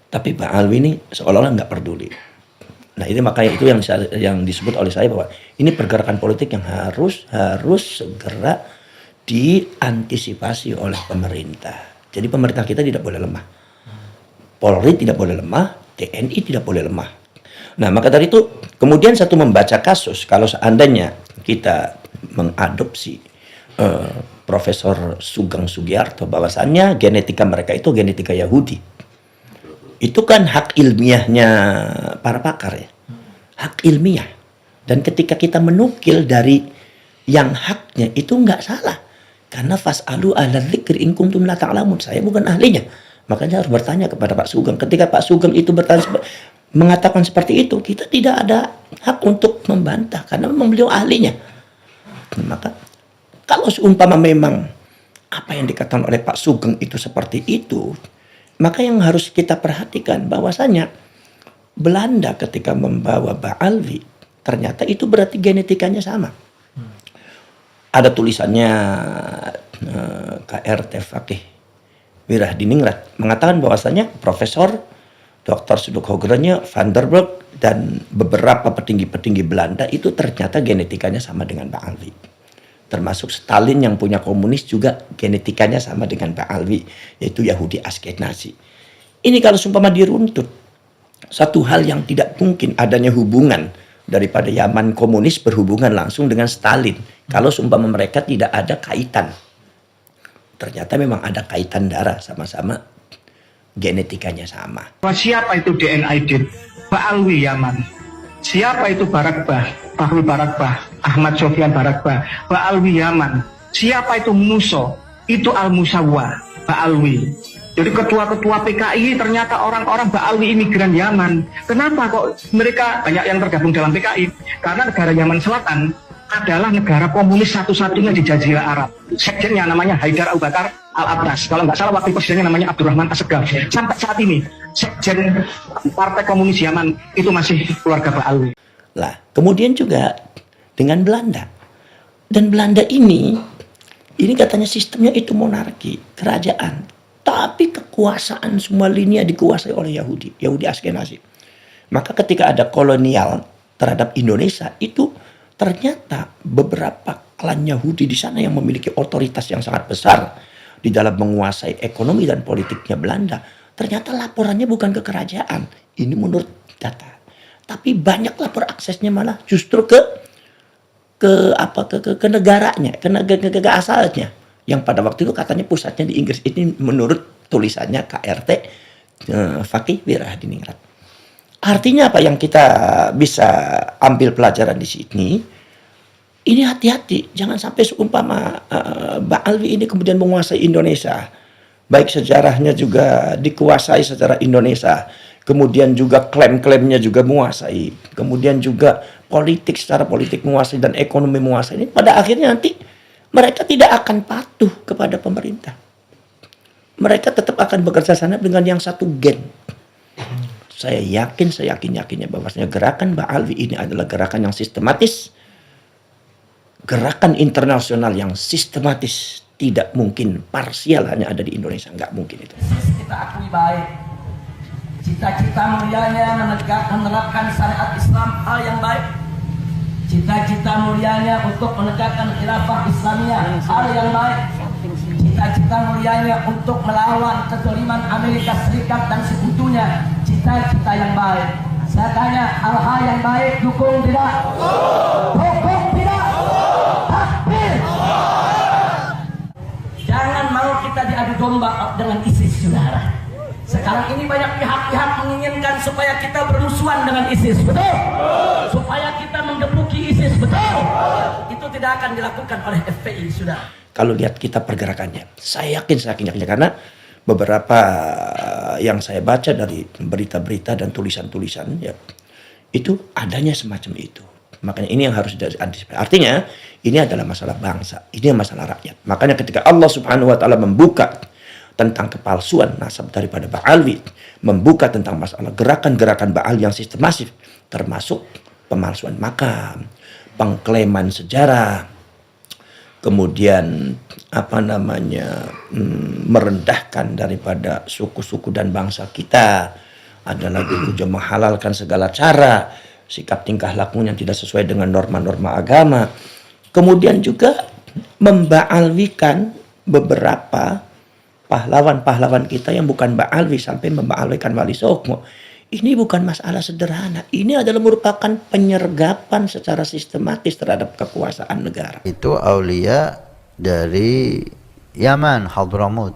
Tapi Ba'alwi ini seolah-olah nggak peduli. Nah ini makanya itu yang disebut oleh saya bahwa ini pergerakan politik yang harus segera diantisipasi oleh pemerintah. Jadi pemerintah kita tidak boleh lemah. Polri tidak boleh lemah, TNI tidak boleh lemah. Nah maka dari itu kemudian satu membaca kasus, kalau seandainya kita mengadopsi Profesor Sugeng Sugiarto bahwasannya genetika mereka itu genetika Yahudi. Itu kan hak ilmiahnya para pakar ya. Hak ilmiah. Dan ketika kita menukil dari yang haknya itu nggak salah. Karena fas'alu ahla dzikri in kuntum la ta'lamun. Saya bukan ahlinya. Makanya harus bertanya kepada Pak Sugeng. Ketika Pak Sugeng itu mengatakan seperti itu, kita tidak ada hak untuk membantah karena memang beliau ahlinya. Maka kalau seumpama memang apa yang dikatakan oleh Pak Sugeng itu seperti itu, maka yang harus kita perhatikan bahwasanya Belanda ketika membawa Ba'alwi ternyata itu berarti genetikanya sama. Ada tulisannya KRT Fakih Wirahdiningrat mengatakan bahwasanya Profesor Dr. Suduk Hogrenje, Van der Burg dan beberapa petinggi-petinggi Belanda itu ternyata genetikanya sama dengan Ba'alwi. Termasuk Stalin yang punya komunis juga genetikanya sama dengan Ba'alwi, yaitu Yahudi Askenazi. Ini kalau seumpama diruntut, satu hal yang tidak mungkin adanya hubungan daripada Yaman komunis berhubungan langsung dengan Stalin. Kalau seumpama mereka tidak ada kaitan. Ternyata memang ada kaitan darah, sama-sama genetikanya sama. Siapa itu DNID? Ba'alwi Yaman. Siapa itu Barakbah? Fahrul Barakbah, Ahmad Sofyan Barakbah, Ba'alwi Yaman. Siapa itu Muso? Itu Al-Musawwa, Ba'alwi. Jadi ketua-ketua PKI ternyata orang-orang Ba'alwi imigran Yaman. Kenapa kok mereka banyak yang tergabung dalam PKI? Karena negara Yaman Selatan adalah negara komunis satu-satunya di Jazirah Arab. Sekjennya namanya Haidar Abu Bakar Al-Abbas. Kalau nggak salah wakil presidennya namanya Abdurrahman Assegaf. Sampai saat ini sekjen Partai Komunis Yaman itu masih keluarga Ba'alwi. Lah, kemudian juga dengan Belanda. Dan Belanda ini katanya sistemnya itu monarki, kerajaan. Tapi kekuasaan semua linia dikuasai oleh Yahudi, Yahudi Askenazi. Maka ketika ada kolonial terhadap Indonesia, itu ternyata beberapa klan Yahudi di sana yang memiliki otoritas yang sangat besar di dalam menguasai ekonomi dan politiknya Belanda. Ternyata laporannya bukan ke kerajaan, ini menurut data. Tapi banyak lapor aksesnya malah justru ke negaranya, ke asalnya. Yang pada waktu itu katanya pusatnya di Inggris. Ini menurut tulisannya KRT Fakih Wirahdiningrat. Artinya apa yang kita bisa ambil pelajaran di sini? Ini hati-hati, jangan sampai seumpama Ba'alwi ini kemudian menguasai Indonesia. baik sejarahnya juga dikuasai secara Indonesia, kemudian juga klaim-klaimnya juga menguasai, kemudian juga politik secara politik menguasai dan ekonomi menguasai, ini pada akhirnya nanti mereka tidak akan patuh kepada pemerintah. Mereka tetap akan bekerja sama dengan yang satu gen. Saya yakin-yakinnya bahwasanya gerakan Ba'alwi ini adalah gerakan yang sistematis, gerakan internasional yang sistematis, tidak mungkin parsial hanya ada di Indonesia, nggak mungkin itu. Kita akui baik. Cita-cita mulianya menerapkan syariat Islam hal yang baik. Cita-cita mulianya untuk menegakkan khilafah Islamiyah hal yang baik. Cita-cita mulianya untuk melawan kezaliman Amerika Serikat dan sekutunya, cita-cita yang baik. Saya tanya, hal-hal yang baik dukung tidak? Dukung tidak? Takbir. Jangan mau kita diadu domba dengan ISIS, saudara. Sekarang ini banyak pihak-pihak menginginkan supaya kita bermusuhan dengan ISIS, betul? Supaya kita menggebuki ISIS, betul? Itu tidak akan dilakukan oleh FPI, saudara. Kalau lihat kita pergerakannya, saya yakinnya karena beberapa yang saya baca dari berita-berita dan tulisan-tulisan, ya, itu adanya semacam itu. Makanya ini yang harus diantisipasi. Artinya ini adalah masalah bangsa, ini masalah rakyat. Makanya ketika Allah Subhanahu Wa Taala membuka tentang kepalsuan nasab daripada Ba'alwi, membuka tentang masalah gerakan-gerakan Ba'al yang sistematis, termasuk pemalsuan makam, pengklaiman sejarah, kemudian merendahkan daripada suku-suku dan bangsa kita, ada lagi juga menghalalkan segala cara, sikap tingkah laku yang tidak sesuai dengan norma-norma agama, kemudian juga memba'alwikan beberapa pahlawan-pahlawan kita yang bukan Ba'alwi sampai memba'alwikan Wali Songo. Ini bukan masalah sederhana. Ini adalah merupakan penyergapan secara sistematis terhadap kekuasaan negara. Itu aulia dari Yaman, Hadramut,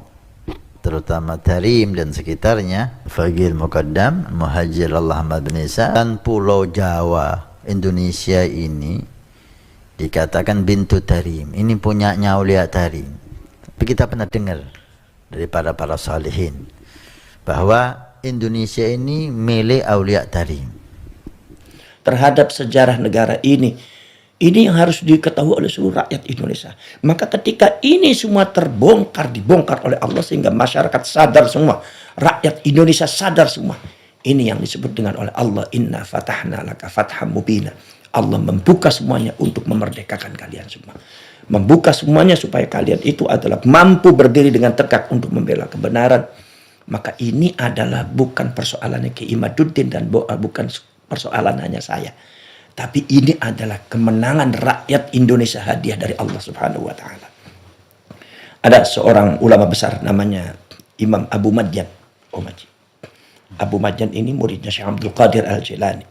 terutama Tarim dan sekitarnya, Faqih Muqaddam, Muhajir Allah Ahmad bin Isa, dan Pulau Jawa, Indonesia ini dikatakan bintu Tarim. Ini punyanya aulia Tarim. Tapi kita pernah dengar dari para salihin bahwa Indonesia ini milik aulia Tarim. Terhadap sejarah negara ini yang harus diketahui oleh seluruh rakyat Indonesia. Maka ketika ini semua dibongkar oleh Allah sehingga masyarakat sadar semua, rakyat Indonesia sadar semua. Ini yang disebut dengan oleh Allah, inna fatahna laka fatham mubina. Allah membuka semuanya untuk memerdekakan kalian semua. Membuka semuanya supaya kalian itu adalah mampu berdiri dengan tegak untuk membela kebenaran. Maka ini adalah bukan persoalannya Kiai Imaduddin dan bukan persoalan hanya saya. Tapi ini adalah kemenangan rakyat Indonesia, hadiah dari Allah Subhanahu Wa Taala. Ada seorang ulama besar namanya Imam Abu Madyan. Abu Madyan ini muridnya Syekh Abdul Qadir Al-Jilani.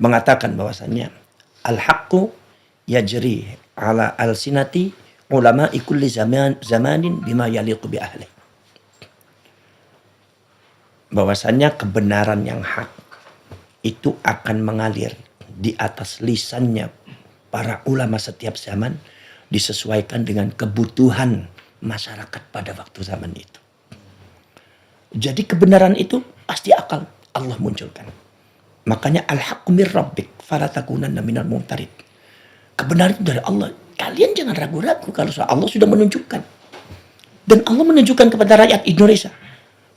Mengatakan bahwasannya al-haqqu yajri ala al-sinati ulama'i kulli zamanin bima yaliqu bi ahli. Bahwasannya kebenaran yang hak itu akan mengalir di atas lisannya para ulama setiap zaman, disesuaikan dengan kebutuhan masyarakat pada waktu zaman itu. Jadi kebenaran itu pasti akan Allah munculkan. Makanya al-haqqu mir rabbik fala takunanna minal mumtarid. Kebenaran itu dari Allah. Kalian jangan ragu-ragu kalau Allah sudah menunjukkan. Dan Allah menunjukkan kepada rakyat Indonesia.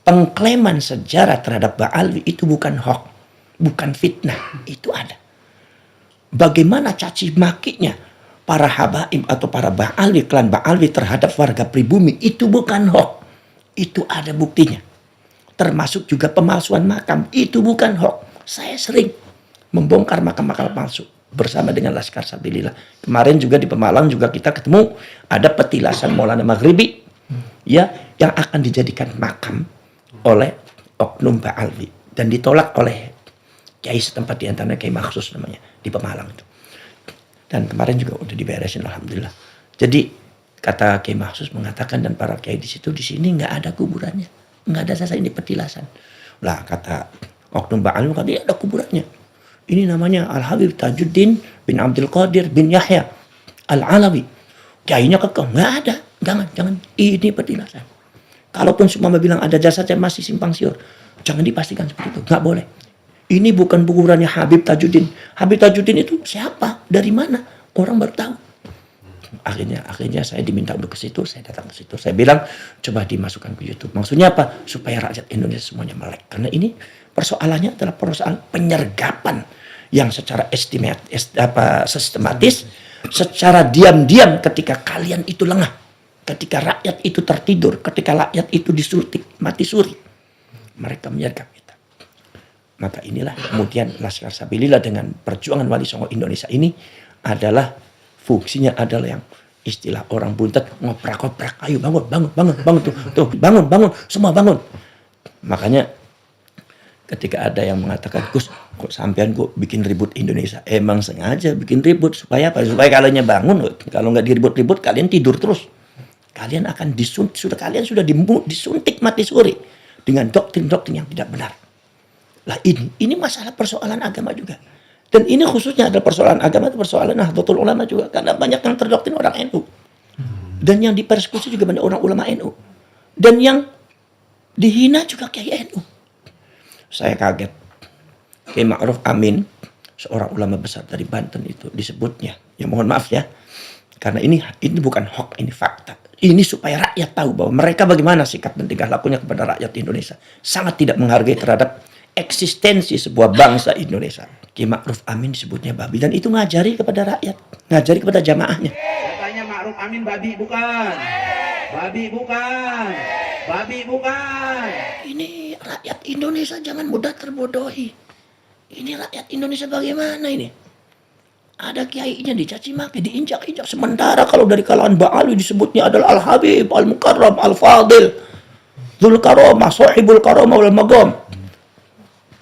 Pengklaiman sejarah terhadap Ba'alwi itu bukan hoax, bukan fitnah, itu ada. Bagaimana caci makinya para habaib atau para Ba'alwi, klan Ba'alwi terhadap warga pribumi, itu bukan hoax, itu ada buktinya. Termasuk juga pemalsuan makam, itu bukan hoax. Saya sering membongkar makam-makam palsu bersama dengan Laskar Sabilillah. Kemarin juga di Pemalang juga kita ketemu ada petilasan Maulana Maghribi, ya, yang akan dijadikan makam oleh oknum Ba'alwi dan ditolak oleh kiai setempat, di antaranya Kiai Maksus namanya di Pemalang itu. Dan kemarin juga udah diberesin alhamdulillah. Jadi kata Kiai Maksus mengatakan dan para kiai di sini nggak ada kuburannya, nggak ada sasa, ini petilasan. Lah kata oknum Ba'alwi katanya ada kuburannya. Ini namanya Al-Habib Tajuddin bin Abdul Qadir bin Yahya Al-Alawi. Kiainya kekeh, nggak ada, jangan, ini petilasan. Kalaupun semua bilang ada jasa saja masih simpang siur. Jangan dipastikan seperti itu. Nggak boleh. Ini bukan kuburannya Habib Tajuddin. Habib Tajuddin itu siapa? Dari mana? Orang baru tahu. Akhirnya saya diminta untuk ke situ, saya datang ke situ. Saya bilang, coba dimasukkan ke YouTube. Maksudnya apa? Supaya rakyat Indonesia semuanya melek. Karena ini persoalannya adalah persoalan penyergapan yang secara sistematis, secara diam-diam ketika kalian itu lengah, ketika rakyat itu tertidur, ketika rakyat itu disuntik, mati suri. Mereka menyergap kita. Maka inilah kemudian Laskar Sabilillah dengan perjuangan Wali Songo Indonesia ini adalah fungsinya adalah yang istilah orang buntet ngoprak-ngoprak, ayo bangun tuh bangun semua bangun. Makanya ketika ada yang mengatakan, Gus kok sampean kok bikin ribut Indonesia, emang sengaja bikin ribut supaya apa? Supaya kalian bangun. Kalau nggak diribut-ribut kalian tidur terus. Kalian akan disuntik mati suri dengan doktrin-doktrin yang tidak benar. Lah ini masalah persoalan agama juga. Dan ini khususnya adalah persoalan agama, itu persoalan Nahdlatul Ulama juga. Karena banyak yang terdoktrin orang NU. Dan yang dipersekusi juga banyak orang ulama NU. Dan yang dihina juga Kiai NU. Saya kaget. Kiai Ma'ruf Amin, seorang ulama besar dari Banten itu disebutnya. Ya mohon maaf ya. Karena ini bukan hoax, ini fakta. Ini supaya rakyat tahu bahwa mereka bagaimana sikap dan tingkah lakunya kepada rakyat Indonesia. Sangat tidak menghargai terhadap eksistensi sebuah bangsa Indonesia. Kiai Ma'ruf Amin disebutnya babi. Dan itu ngajari kepada rakyat. Ngajari kepada jamaahnya. Katanya Ma'ruf Amin babi bukan. Babi bukan. Babi bukan. Ini rakyat Indonesia jangan mudah terbodohi. Ini rakyat Indonesia bagaimana ini? Ada kiainya dicaci maki, diinjak-injak. Sementara kalau dari kalangan Ba'alwi disebutnya adalah Al-Habib, Al-Mukarram, Al-Fadil, Dzul Karamah, Sahibul Karamah wal Maqam.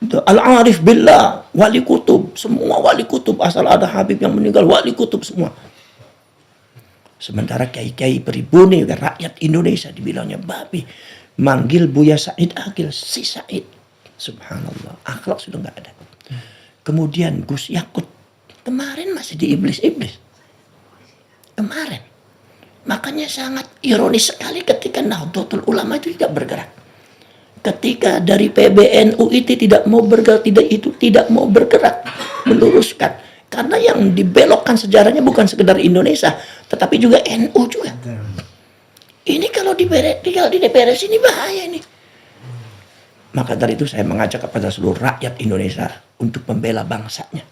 Al-Arif Billah, wali kutub, semua wali kutub, asal ada Habib yang meninggal, wali kutub semua. Sementara kiai-kiai pribumi rakyat Indonesia dibilangnya babi. Manggil Buya Said Akil, si Said. Subhanallah, akhlak sudah nggak ada. Kemudian Gus Yakut, kemarin masih di iblis-iblis. Kemarin. Makanya sangat ironis sekali ketika Nahdlatul Ulama itu tidak bergerak. Ketika dari PBNU itu tidak mau bergerak meluruskan, karena yang dibelokkan sejarahnya bukan sekedar Indonesia tetapi juga NU juga. Ini kalau di DPR sini bahaya ini. Maka dari itu saya mengajak kepada seluruh rakyat Indonesia untuk membela bangsanya.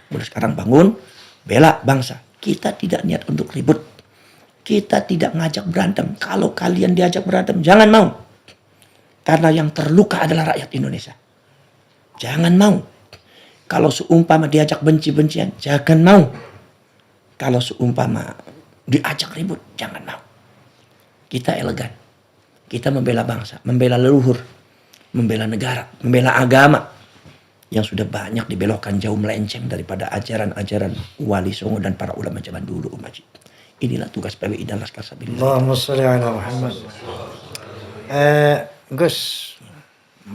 Mulai sekarang bangun, bela bangsa. Kita tidak niat untuk ribut. Kita tidak ngajak berantem. Kalau kalian diajak berantem jangan mau. Karena yang terluka adalah rakyat Indonesia. Jangan mau. Kalau seumpama diajak benci-bencian, jangan mau. Kalau seumpama diajak ribut, jangan mau. Kita elegan. Kita membela bangsa, membela leluhur, membela negara, membela agama. Yang sudah banyak dibelokkan jauh melenceng daripada ajaran-ajaran Wali Songo dan para ulama zaman dulu. Inilah tugas PWI dan Laskar Sabilillah. Allahumma sholli ala Muhammad. Gus,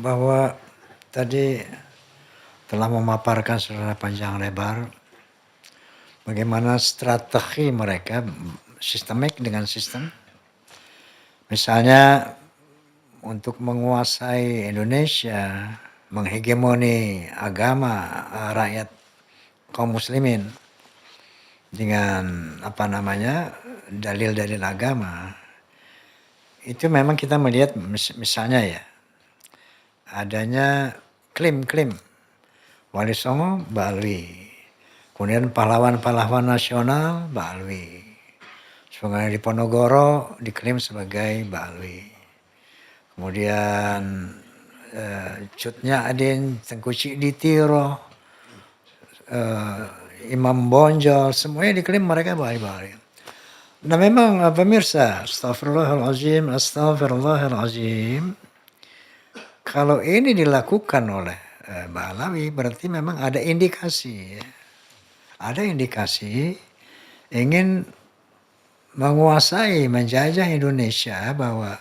bahwa tadi telah memaparkan secara panjang lebar bagaimana strategi mereka sistemik dengan sistem. Misalnya untuk menguasai Indonesia, menghegemoni agama rakyat kaum muslimin dengan dalil-dalil agama. Itu memang kita melihat misalnya ya, adanya klaim-klaim Wali Songo Ba'alwi, kemudian pahlawan-pahlawan nasional Ba'alwi, Sungai Diponegoro diklaim sebagai Ba'alwi, kemudian Cutnya Adin, Tengku Cikditiro, Imam Bonjol, semuanya diklaim mereka Ba'alwi. Nah memang pemirsa, astagfirullahaladzim, kalau ini dilakukan oleh Ba'alawi berarti memang ada indikasi, ada indikasi ingin menguasai, menjajah Indonesia, bahwa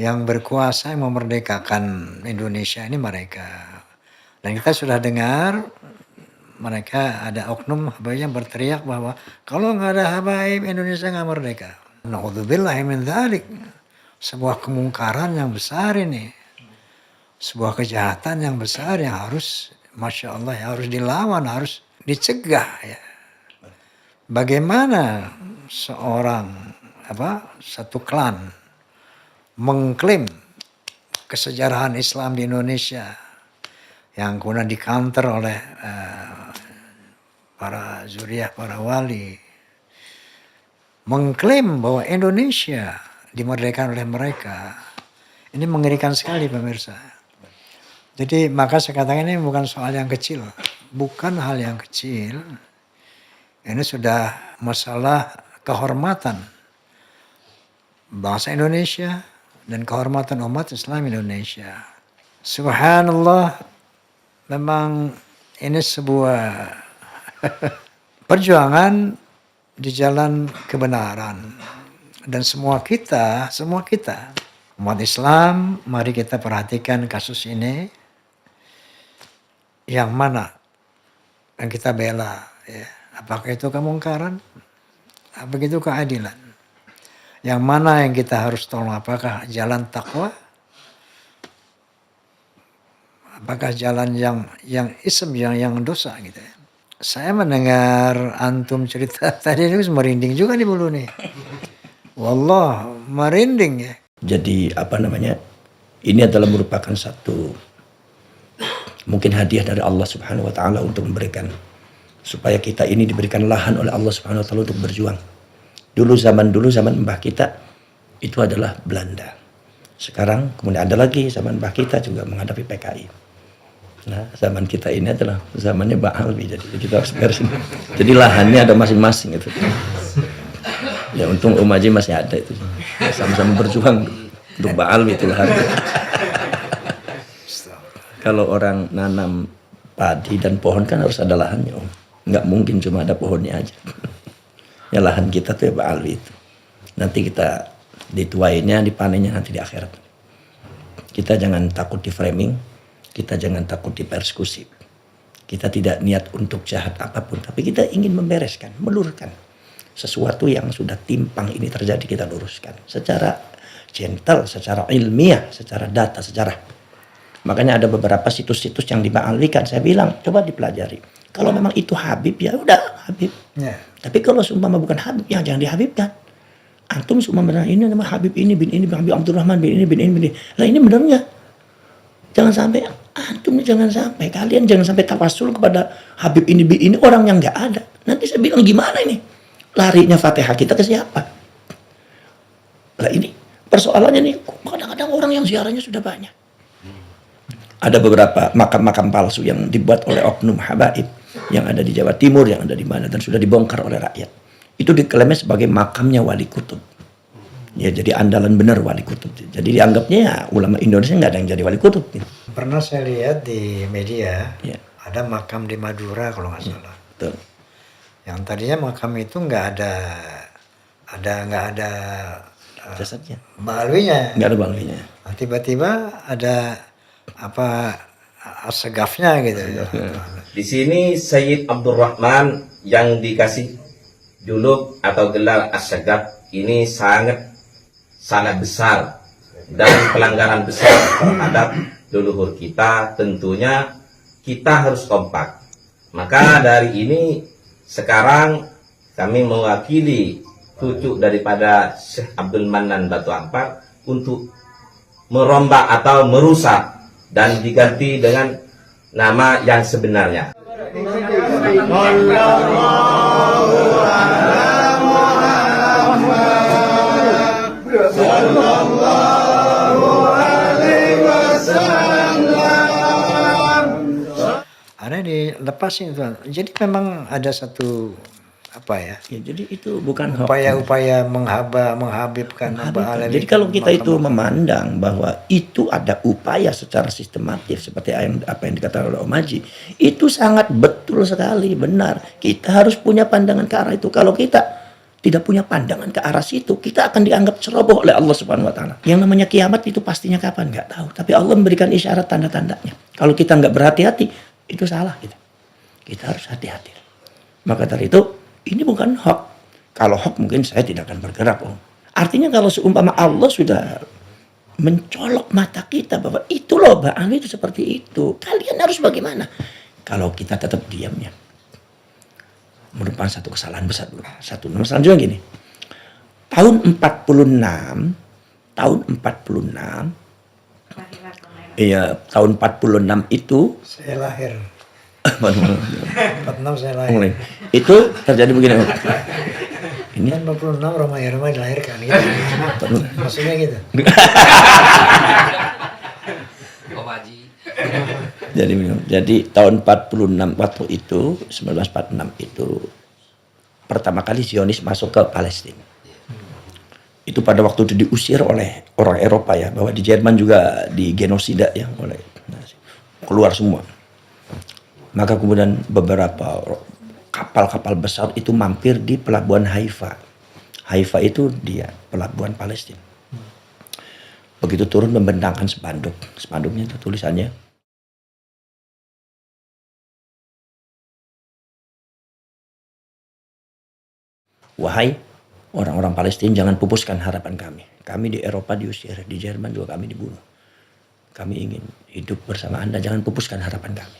yang berkuasa yang memerdekakan Indonesia ini mereka. Dan kita sudah dengar mereka ada oknum habaib yang berteriak bahwa kalau nggak ada habaib Indonesia nggak merdeka. Na'udzubillahi min dzalik. sebuah kemungkaran yang besar ini. Sebuah kejahatan yang besar yang harus, Masya Allah, yang harus dilawan, harus dicegah ya. Bagaimana satu klan mengklaim kesejarahan Islam di Indonesia yang kemudian di-counter oleh para zuriyah, para wali, mengklaim bahwa Indonesia dimerdekakan oleh mereka. Ini mengerikan sekali pemirsa. Jadi maka saya katakan ini bukan soal yang kecil, bukan hal yang kecil. Ini sudah masalah kehormatan bangsa Indonesia dan kehormatan umat Islam Indonesia. Subhanallah, memang ini sebuah perjuangan di jalan kebenaran. Dan semua kita umat Islam, mari kita perhatikan kasus ini. Yang mana yang kita bela ya. Apakah itu kemungkaran? Apakah itu keadilan? Yang mana yang kita harus tolong? Apakah jalan takwa? Apakah jalan yang ism, yang dosa gitu ya? Saya mendengar antum cerita tadi ini merinding juga nih bulu nih. Wallah, merinding ya. Jadi ini adalah merupakan satu mungkin hadiah dari Allah Subhanahu wa taala untuk memberikan supaya kita ini diberikan lahan oleh Allah Subhanahu wa taala untuk berjuang. Zaman mbah kita itu adalah Belanda. Sekarang kemudian ada lagi zaman mbah kita juga menghadapi PKI. Nah, zaman kita ini adalah zamannya Mbak Alwi, jadi kita harus beresin. Jadi lahannya ada masing-masing itu. Ya untung Om Haji masih ada itu. Sama-sama berjuang untuk Mbak Alwi itu lahannya. Kalau orang nanam padi dan pohon kan harus ada lahannya, Om. Nggak mungkin cuma ada pohonnya aja. Ya lahan kita tuh ya Mbak Alwi itu. Nanti kita dituainya, dipanennya nanti di akhirat. Kita jangan takut di framing, kita jangan takut di persekusi. Kita tidak niat untuk jahat apapun, tapi kita ingin membereskan, meluruskan. Sesuatu yang sudah timpang ini terjadi kita luruskan. Secara gentle, secara ilmiah, secara data, secara... Makanya ada beberapa situs-situs yang dibangalikan. Saya bilang, coba dipelajari. Kalau memang itu Habib, ya udah Habib. Yeah. Tapi kalau seumpama bukan Habib, ya jangan dihabibkan. Antum seumpama ini nama Habib ini, bin ini, bin Habib Abdurrahman, bin ini, bin ini, bin ini. Lah ini benernya. Jangan sampai, antum jangan sampai. Kalian jangan sampai tawasul kepada Habib ini, bin ini, orang yang nggak ada. Nanti saya bilang, gimana ini? Larinya Fatihah kita ke siapa? Lah ini, persoalannya nih, kadang-kadang orang yang ziarahnya sudah banyak. Ada beberapa makam-makam palsu yang dibuat oleh oknum habaib yang ada di Jawa Timur, yang ada di mana, dan sudah dibongkar oleh rakyat. Itu diklaimnya sebagai makamnya wali kutub. Ya, jadi andalan benar wali kutub. Jadi dianggapnya ya, ulama Indonesia nggak ada yang jadi wali kutub. Pernah saya lihat di media, ada makam di Madura kalau nggak salah. Betul. Yang tadinya makam itu nggak ada jasadnya. Mbak Alwinya. Nggak ada Mbak Alwinya. Nah, tiba-tiba ada segafnya gitu. Di sini Sayyid Abdurrahman yang dikasih juluk atau gelar As-Sagaf ini sangat besar dan pelanggaran besar terhadap leluhur kita. Tentunya kita harus kompak. Maka dari ini sekarang kami mewakili cucu daripada Syekh Abdul Mannan Batu Ampar untuk merombak atau merusak dan diganti dengan nama yang sebenarnya. Ada dilepasin itu. Jadi memang ada satu Ya, jadi itu bukan upaya menghabibkan. Jadi kalau kita itu memandang bahwa itu ada upaya secara sistematif seperti apa yang dikatakan oleh Om Haji, itu sangat betul sekali, benar. Kita harus punya pandangan ke arah itu. Kalau kita tidak punya pandangan ke arah situ, kita akan dianggap ceroboh oleh Allah Subhanahu wa taala. Yang namanya kiamat itu pastinya kapan nggak tahu, tapi Allah memberikan isyarat tanda-tandanya. Kalau kita nggak berhati-hati, itu salah kita. Kita harus hati-hati. Maka dari itu ini bukan hoax. Kalau hoax mungkin saya tidak akan bergerak, Om. Artinya kalau seumpama Allah sudah mencolok mata kita bahwa itu loh Baal itu seperti itu. Kalian harus bagaimana? Kalau kita tetap diamnya, merupakan satu kesalahan besar. Satu. Nomor selanjutnya gini. Tahun 46, iya, tahun 46 itu Saya lahir. 46 saya lahir. mulai. Itu terjadi begini. Ini kan 46 Roma dilahirkan gitu. Maksudnya gitu. Jadi tahun 46 waktu itu 1946 itu pertama kali Zionis masuk ke Palestina. Itu pada waktu itu diusir oleh orang Eropa ya, bahwa di Jerman juga digenosida ya oleh keluar semua. Maka kemudian beberapa kapal-kapal besar itu mampir di pelabuhan Haifa. Haifa itu dia pelabuhan Palestina. Begitu turun membentangkan spanduk. Spanduknya itu tulisannya, wahai orang-orang Palestina, jangan pupuskan harapan kami. Kami di Eropa diusir, di Jerman juga kami dibunuh. Kami ingin hidup bersama Anda, jangan pupuskan harapan kami.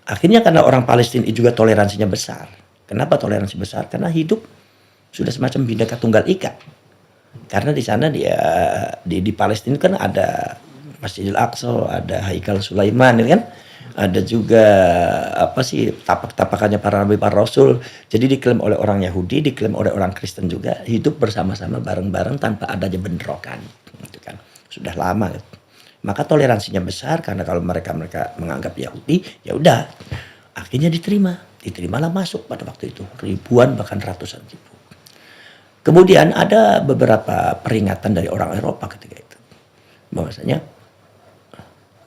Akhirnya karena orang Palestina juga toleransinya besar. Kenapa toleransi besar? Karena hidup sudah semacam Bhinneka Tunggal Ika. Karena di sana di Palestina kan ada Masjidil Aqsa, ada Haikal Sulaiman, ya kan? Ada juga tapak-tapakannya para nabi, para rasul. Jadi diklaim oleh orang Yahudi, diklaim oleh orang Kristen juga, hidup bersama-sama bareng-bareng tanpa adanya bentrokan, gitu kan. Sudah lama gitu. Maka toleransinya besar, karena kalau mereka menganggap Yahudi, ya udah. Akhirnya diterimalah masuk pada waktu itu ribuan bahkan ratusan ribu. Kemudian ada beberapa peringatan dari orang Eropa ketika itu, bahwasanya,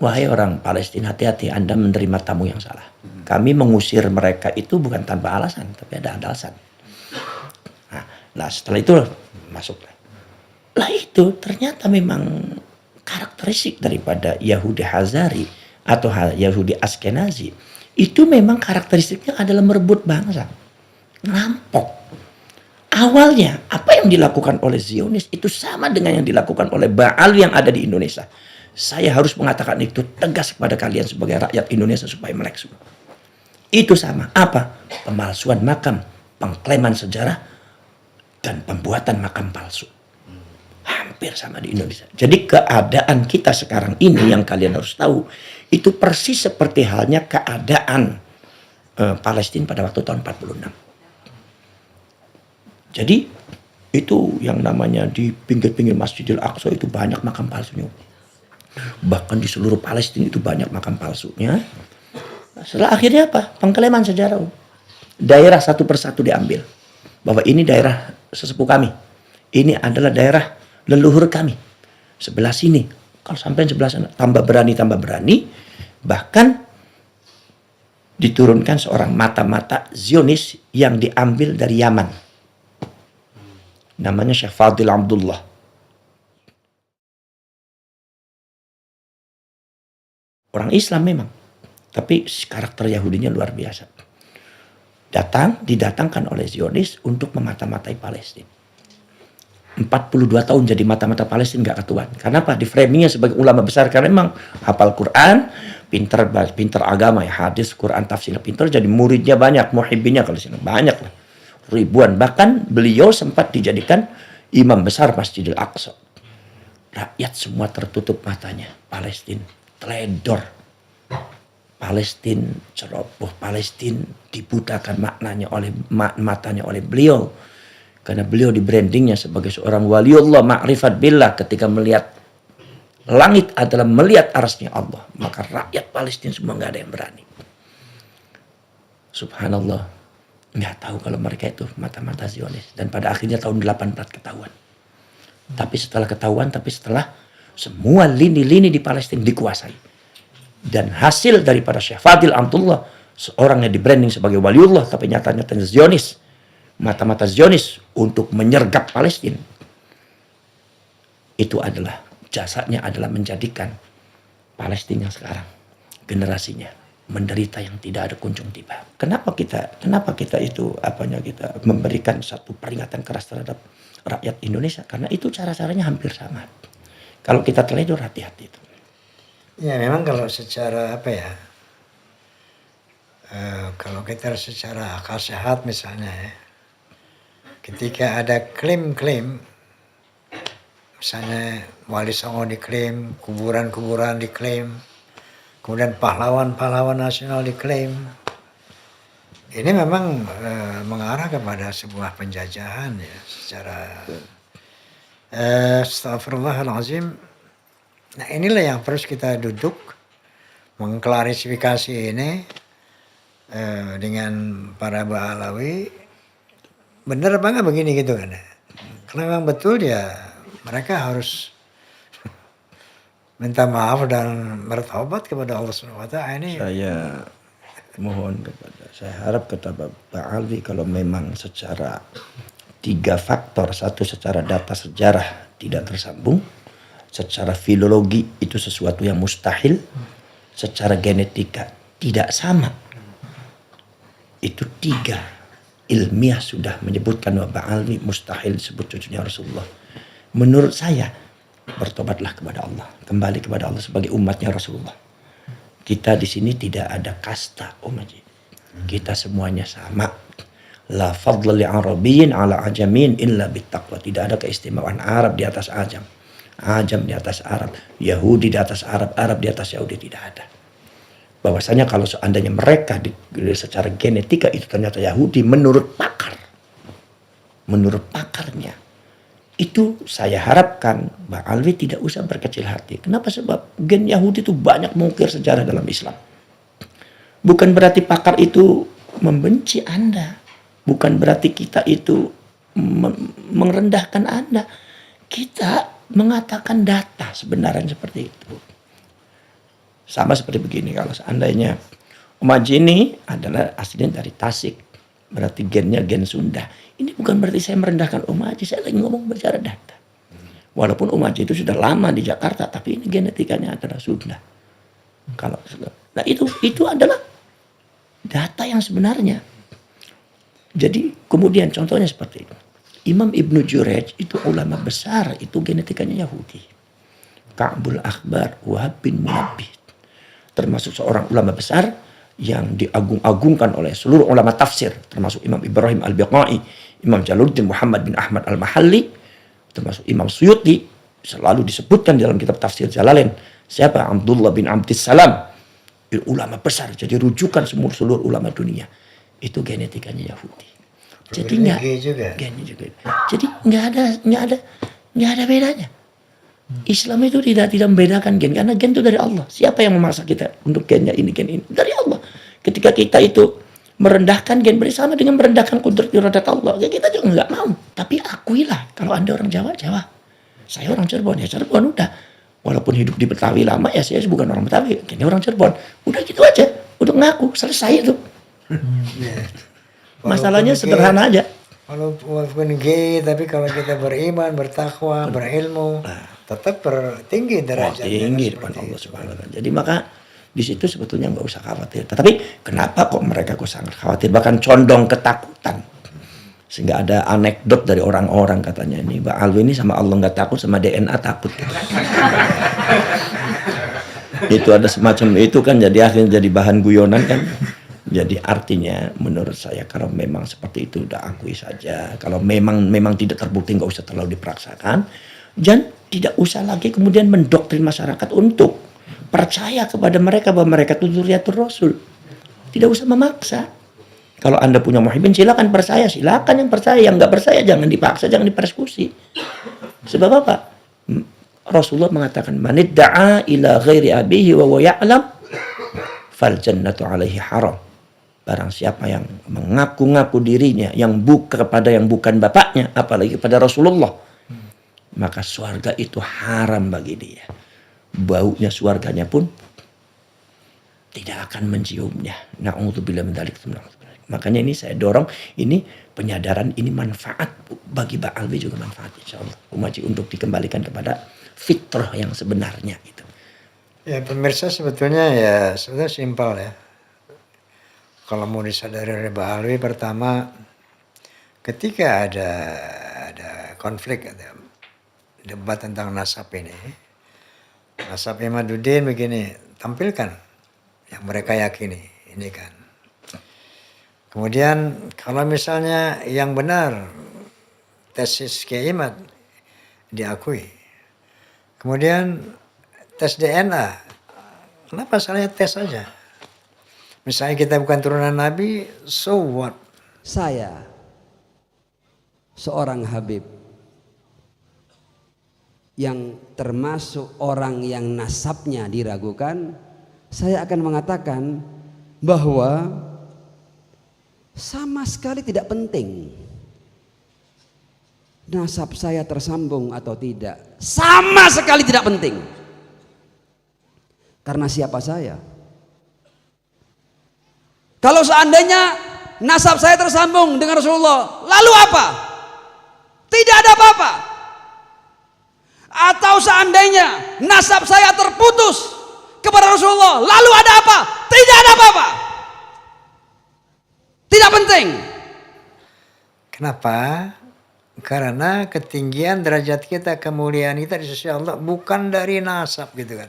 wahai orang Palestina, hati-hati Anda menerima tamu yang salah. Kami mengusir mereka itu bukan tanpa alasan, tapi ada alasan. Nah setelah itu masuk. Lah itu ternyata memang karakteristik daripada Yahudi Hazari atau Yahudi Askenazi. Itu memang karakteristiknya adalah merebut bangsa. Ngerampok. Awalnya apa yang dilakukan oleh Zionis itu sama dengan yang dilakukan oleh Baal yang ada di Indonesia. Saya harus mengatakan itu tegas kepada kalian sebagai rakyat Indonesia supaya melek semua. Itu sama. Apa? Pemalsuan makam, pengklaiman sejarah, dan pembuatan makam palsu. Hampir sama di Indonesia. Jadi keadaan kita sekarang ini yang kalian harus tahu, itu persis seperti halnya keadaan Palestina pada waktu tahun 46. Jadi itu yang namanya di pinggir-pinggir Masjidil Aqsa itu banyak makam palsunya. Bahkan di seluruh Palestina itu banyak makam palsunya. Setelah akhirnya apa? Pengklaiman sejarah. Daerah satu persatu diambil. Bahwa ini daerah sesepuh kami. Ini adalah daerah leluhur kami. Sebelah sini. Kalau sampai sebelah sana. Tambah berani. Bahkan diturunkan seorang mata-mata Zionis yang diambil dari Yaman. Namanya Syekh Fadil Abdullah. Orang Islam memang. Tapi karakter Yahudinya luar biasa. Didatangkan oleh Zionis untuk memata-matai Palestina. 42 tahun jadi mata-mata Palestina gak ketuan. Kenapa? Di framingnya sebagai ulama besar. Karena memang hafal Quran, pinter agama ya, hadis, Quran, tafsir, pinter. Jadi muridnya banyak, muhibbinnya kalau sini banyak lah. Ribuan. Bahkan beliau sempat dijadikan imam besar Masjidil Aqsa. Rakyat semua tertutup matanya. Palestina teledor. Palestina ceroboh. Palestina dibutakan matanya oleh beliau. Karena beliau di brandingnya sebagai seorang waliullah ma'rifat billah. Ketika melihat langit adalah melihat arasnya Allah. Maka rakyat Palestina semua gak ada yang berani. Subhanallah. Nggak tahu kalau mereka itu mata-mata Zionis. Dan pada akhirnya tahun 84 ketahuan. Tapi setelah semua lini-lini di Palestina dikuasai. Dan hasil daripada Syekh Fadil Abdullah, seorang yang di branding sebagai waliullah, tapi nyatanya Zionis. Mata-mata Zionis untuk menyergap Palestina. Itu adalah, jasanya adalah menjadikan Palestina yang sekarang, generasinya, menderita yang tidak ada kunjung tiba. Kenapa kita itu kita memberikan satu peringatan keras terhadap rakyat Indonesia? Karena itu cara-caranya hampir sama. Kalau kita teledor, hati-hati itu. Ya memang kalau secara apa ya, kalau kita secara akal sehat misalnya ya, ketika ada klaim-klaim, misalnya Wali Songo diklaim, kuburan-kuburan diklaim, kemudian pahlawan-pahlawan nasional diklaim, ini memang mengarah kepada sebuah penjajahan ya secara astagfirullahaladzim. Nah inilah yang terus kita duduk mengklarifikasi ini dengan para Ba'alawi, benar apa nggak begini gitu kan? Karena memang betul ya mereka harus minta maaf dan bertobat kepada Allah Subhanahu wa taala. Ini Saya mohon saya harap kepada Pak Alwi, kalau memang secara 3 faktor, satu secara data sejarah tidak tersambung, secara filologi itu sesuatu yang mustahil, secara genetika tidak sama. Itu 3 ilmiah sudah menyebutkan bahwa Pak Alwi mustahil disebut cucunya Rasulullah. Menurut saya, bertobatlah kepada Allah, kembali kepada Allah sebagai umatnya Rasulullah. Kita di sini tidak ada kasta, kita semuanya sama. La fadla li Arabiyyin ala ajamin illa bittaqwa. Tidak ada keistimewaan Arab di atas Ajam, Ajam di atas Arab, Yahudi di atas Arab, Arab di atas Yahudi, tidak ada. Bahwasanya kalau seandainya mereka secara genetika itu ternyata Yahudi, menurut pakarnya, itu saya harapkan Mbak Alwi tidak usah berkecil hati. Kenapa? Sebab gen Yahudi itu banyak mengukir sejarah dalam Islam. Bukan berarti pakar itu membenci Anda. Bukan berarti kita itu merendahkan Anda. Kita mengatakan data sebenarnya seperti itu. Sama seperti begini, kalau seandainya Om Haji ini adalah aslinya dari Tasik, berarti gennya gen Sunda. Ini bukan berarti saya merendahkan Om Haji, saya lagi ngomong bicara data. Walaupun Om Haji itu sudah lama di Jakarta, tapi ini genetikanya adalah Sunda. Nah itu adalah data yang sebenarnya. Jadi kemudian contohnya seperti itu. Imam Ibnu Jurayj itu ulama besar, itu genetikanya Yahudi. Ka'bul Akhbar, Wahab bin Munabbih, termasuk seorang ulama besar yang diagung-agungkan oleh seluruh ulama tafsir, termasuk Imam Ibrahim Al-Biqai, Imam Jalaluddin Muhammad bin Ahmad Al-Mahalli, termasuk Imam Suyuti, selalu disebutkan dalam kitab tafsir Jalalain. Siapa? Abdullah bin Abdissalam, ulama besar, jadi rujukan seluruh ulama dunia. Itu genetikanya Yahudi. Jadi jadi nggak ada bedanya. Islam itu tidak membedakan gen, karena gen itu dari Allah. Siapa yang memaksa kita untuk gennya ini, gen ini? Dari Allah. Ketika kita itu merendahkan gen, bersama dengan merendahkan kudrat iradat Allah, ya kita juga nggak mau. Tapi akuilah, kalau Anda orang Jawa, Jawa. Saya orang Cirebon, ya Cirebon udah. Walaupun hidup di Betawi lama, ya saya bukan orang Betawi, gennya orang Cirebon. Udah gitu aja, udah ngaku, selesai itu. Masalahnya sederhana aja. Walaupun gay, tapi kalau kita beriman, bertakwa, berilmu, tetap tinggi derajatnya. Tinggi depan Allah Subhanahu wa taala. Jadi maka di situ sebetulnya nggak usah khawatir. Tetapi kenapa kok mereka kok sangat khawatir, bahkan condong ketakutan? Sehingga ada anekdot dari orang-orang katanya, ini Mbak Alwi ini sama Allah nggak takut, sama DNA takut. Itu ada semacam itu kan, jadi akhirnya jadi bahan guyonan kan. Jadi artinya menurut saya kalau memang seperti itu udah akui saja. Kalau memang tidak terbukti, nggak usah terlalu dipaksakan. Dan tidak usah lagi kemudian mendoktrin masyarakat untuk percaya kepada mereka bahwa mereka itu dzurriyyatur Rasul. Tidak usah memaksa. Kalau Anda punya muhibbin silakan percaya, silakan yang percaya, yang nggak percaya jangan dipaksa, jangan dipersekusi. Sebab apa? Rasulullah mengatakan, "Manidda'a ila ghairi abihi wa huwa ya'lam fal jannatu 'alaihi haram." Barang siapa yang mengaku-ngaku dirinya yang kepada yang bukan bapaknya, apalagi kepada Rasulullah, maka surga itu haram bagi dia. Baunya surganya pun tidak akan menciumnya. Na'udzubillah min dzalik. Makanya ini saya dorong, ini penyadaran, ini manfaat bagi Mbak Alwi, juga manfaat insyaallah umat untuk dikembalikan kepada fitrah yang sebenarnya gitu. Ya pemirsa, sebetulnya simpel ya. Kalau mau disadari oleh Mbak Alwi, pertama ketika ada konflik, ada debat tentang nasab ini, Nasab Imaduddin begini, tampilkan yang mereka yakini. Ini kan. Kemudian kalau misalnya yang benar tesis Kiai Imad diakui. Kemudian tes DNA. Kenapa salahnya tes saja? Misalnya kita bukan turunan Nabi, so what? Saya seorang Habib yang termasuk orang yang nasabnya diragukan, saya akan mengatakan bahwa sama sekali tidak penting nasab saya tersambung atau tidak. Sama sekali tidak penting. Karena siapa saya? Kalau seandainya nasab saya tersambung dengan Rasulullah, lalu apa? Tidak ada apa-apa. Atau seandainya nasab saya terputus kepada Rasulullah, lalu ada apa? Tidak ada apa-apa. Tidak penting. Kenapa? Karena ketinggian derajat kita, kemuliaan kita di sisi Allah bukan dari nasab gitu kan.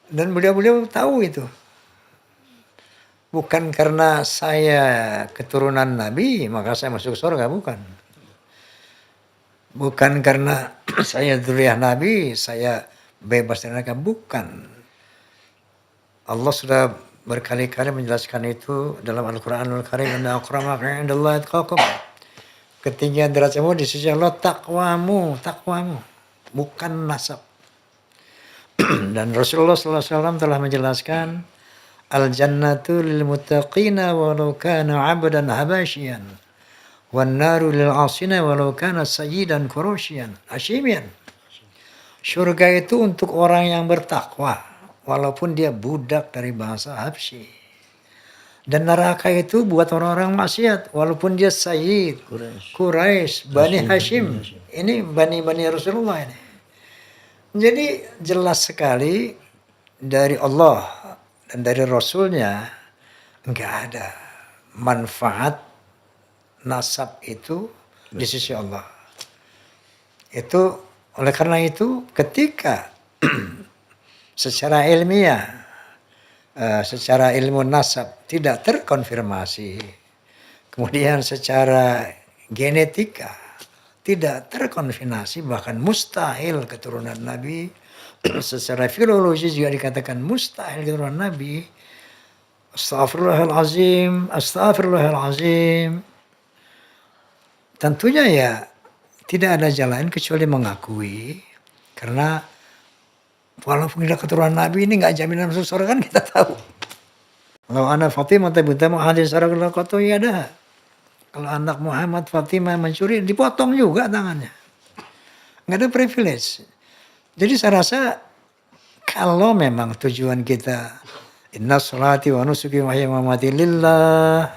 Dan beliau-beliau tahu itu. Bukan karena saya keturunan Nabi maka saya masuk surga, bukan. Bukan karena saya dzurriyyah Nabi saya bebas dari neraka, bukan. Allah sudah berkali-kali menjelaskan itu dalam Al-Qur'anul Karim, inna akramakum indallahi atqakum. Ketinggian derajatmu di sisi Allah takwamu, bukan nasab. Dan Rasulullah SAW telah menjelaskan al-jannatu lil muttaqina walau kana 'abdan habasyian wan naru lil 'asina walau kana sayyidan qurasyian hashimian. Surga itu untuk orang yang bertakwa walaupun dia budak dari bangsa Habsyi. Dan neraka itu buat orang-orang maksiat walaupun dia sayyid Quraisy, Bani Hashim. Ini bani Rasulullah ini. Jadi jelas sekali dari Allah dan dari Rasulnya enggak ada manfaat nasab itu di sisi Allah. Itu oleh karena itu ketika secara ilmiah, secara ilmu nasab tidak terkonfirmasi, kemudian secara genetika tidak terkonfirmasi, bahkan mustahil keturunan Nabi, secara filologi juga dikatakan mustahil keturunan Nabi. Astagfirullahalazim. Tentunya ya tidak ada jalan kecuali mengakui, karena walaupun tidak keturunan Nabi ini nggak jaminan masuk surga kan kita tahu. Kalau anak Fatimah binti Muhammad saraqatu ya ada. Kalau anak Muhammad Fatimah mencuri dipotong juga tangannya. Nggak ada privilege. Jadi saya rasa kalau memang tujuan kita inna sholati wa nusuki wa mahyaya wa mamati lillah,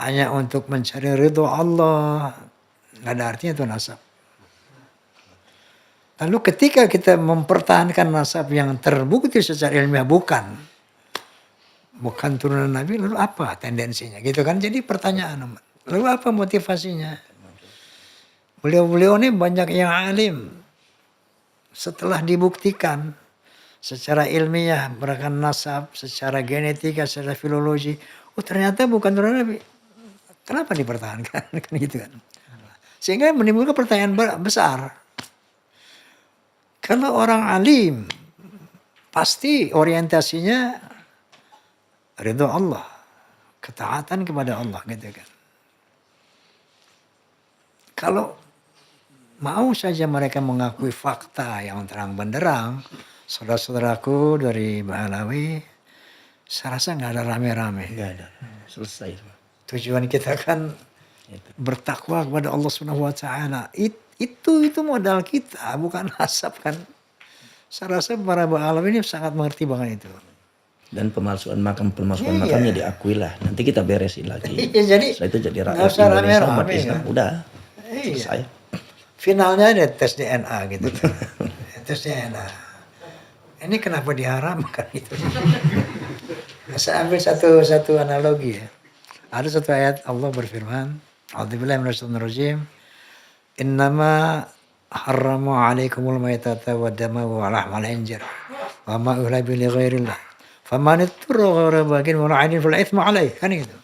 hanya untuk mencari ridho Allah, nggak ada artinya itu nasab. Lalu ketika kita mempertahankan nasab yang terbukti secara ilmiah bukan turunan Nabi, lalu apa tendensinya gitu kan? Jadi pertanyaan, lalu apa motivasinya? Beliau-beliau ini banyak yang alim. Setelah dibuktikan secara ilmiah berdasarkan nasab, secara genetika, secara filologi, oh ternyata bukan turunan Nabi. Kenapa dipertahankan? Kan gitu kan. Sehingga menimbulkan pertanyaan besar. Kalau orang alim pasti orientasinya ridho Allah, ketaatan kepada Allah gitu kan. Kalau mau saja mereka mengakui fakta yang terang benderang, saudara-saudaraku dari Bahalawi, saya rasa nggak ada rame-rame. Nggak ada, selesai. Tujuan kita kan bertakwa kepada Allah Subhanahu wa taala. Itu modal kita, bukan nasab kan. Saya rasa para Bahalawi ini sangat mengerti banget itu. Dan pemalsuan makamnya diakui lah. Nanti kita beresin lagi. Iya, jadi setelah itu jadi rakyat Indonesia, umat Islam. Kan? Udah, Iya. selesai. Finalnya ada tes DNA gitu. Tes DNA. Ini kenapa diharamkan itu? Saya ambil satu analogi ya. Ada satu ayat Allah berfirman, A'udzubillahi minasyaitonir rajim. Innama harramu alaikumul maitata wa dama wa lahmal khinzir wa ma uhilla bi ghairillah faman ittara ghaira bagin wa ra'in fal itsmu alaih, kan gitu.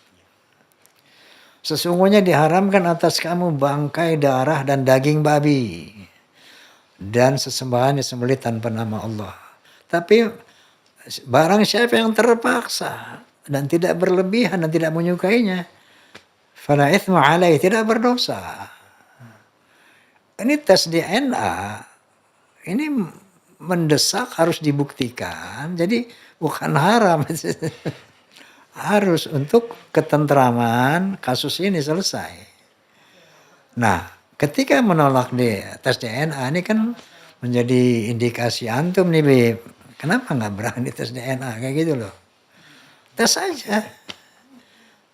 Sesungguhnya diharamkan atas kamu bangkai, darah dan daging babi dan sesembahan disembelih tanpa nama Allah. Tapi barang siapa yang terpaksa dan tidak berlebihan dan tidak menyukainya, fala itsmu alaih, tidak berdosa. Ini tes DNA, ini mendesak, harus dibuktikan, jadi bukan haram. Harus untuk ketentraman kasus ini selesai. Nah, ketika menolak di tes DNA ini kan menjadi indikasi antum nih, Bib. Kenapa nggak berani tes DNA kayak gitu loh? Tes aja.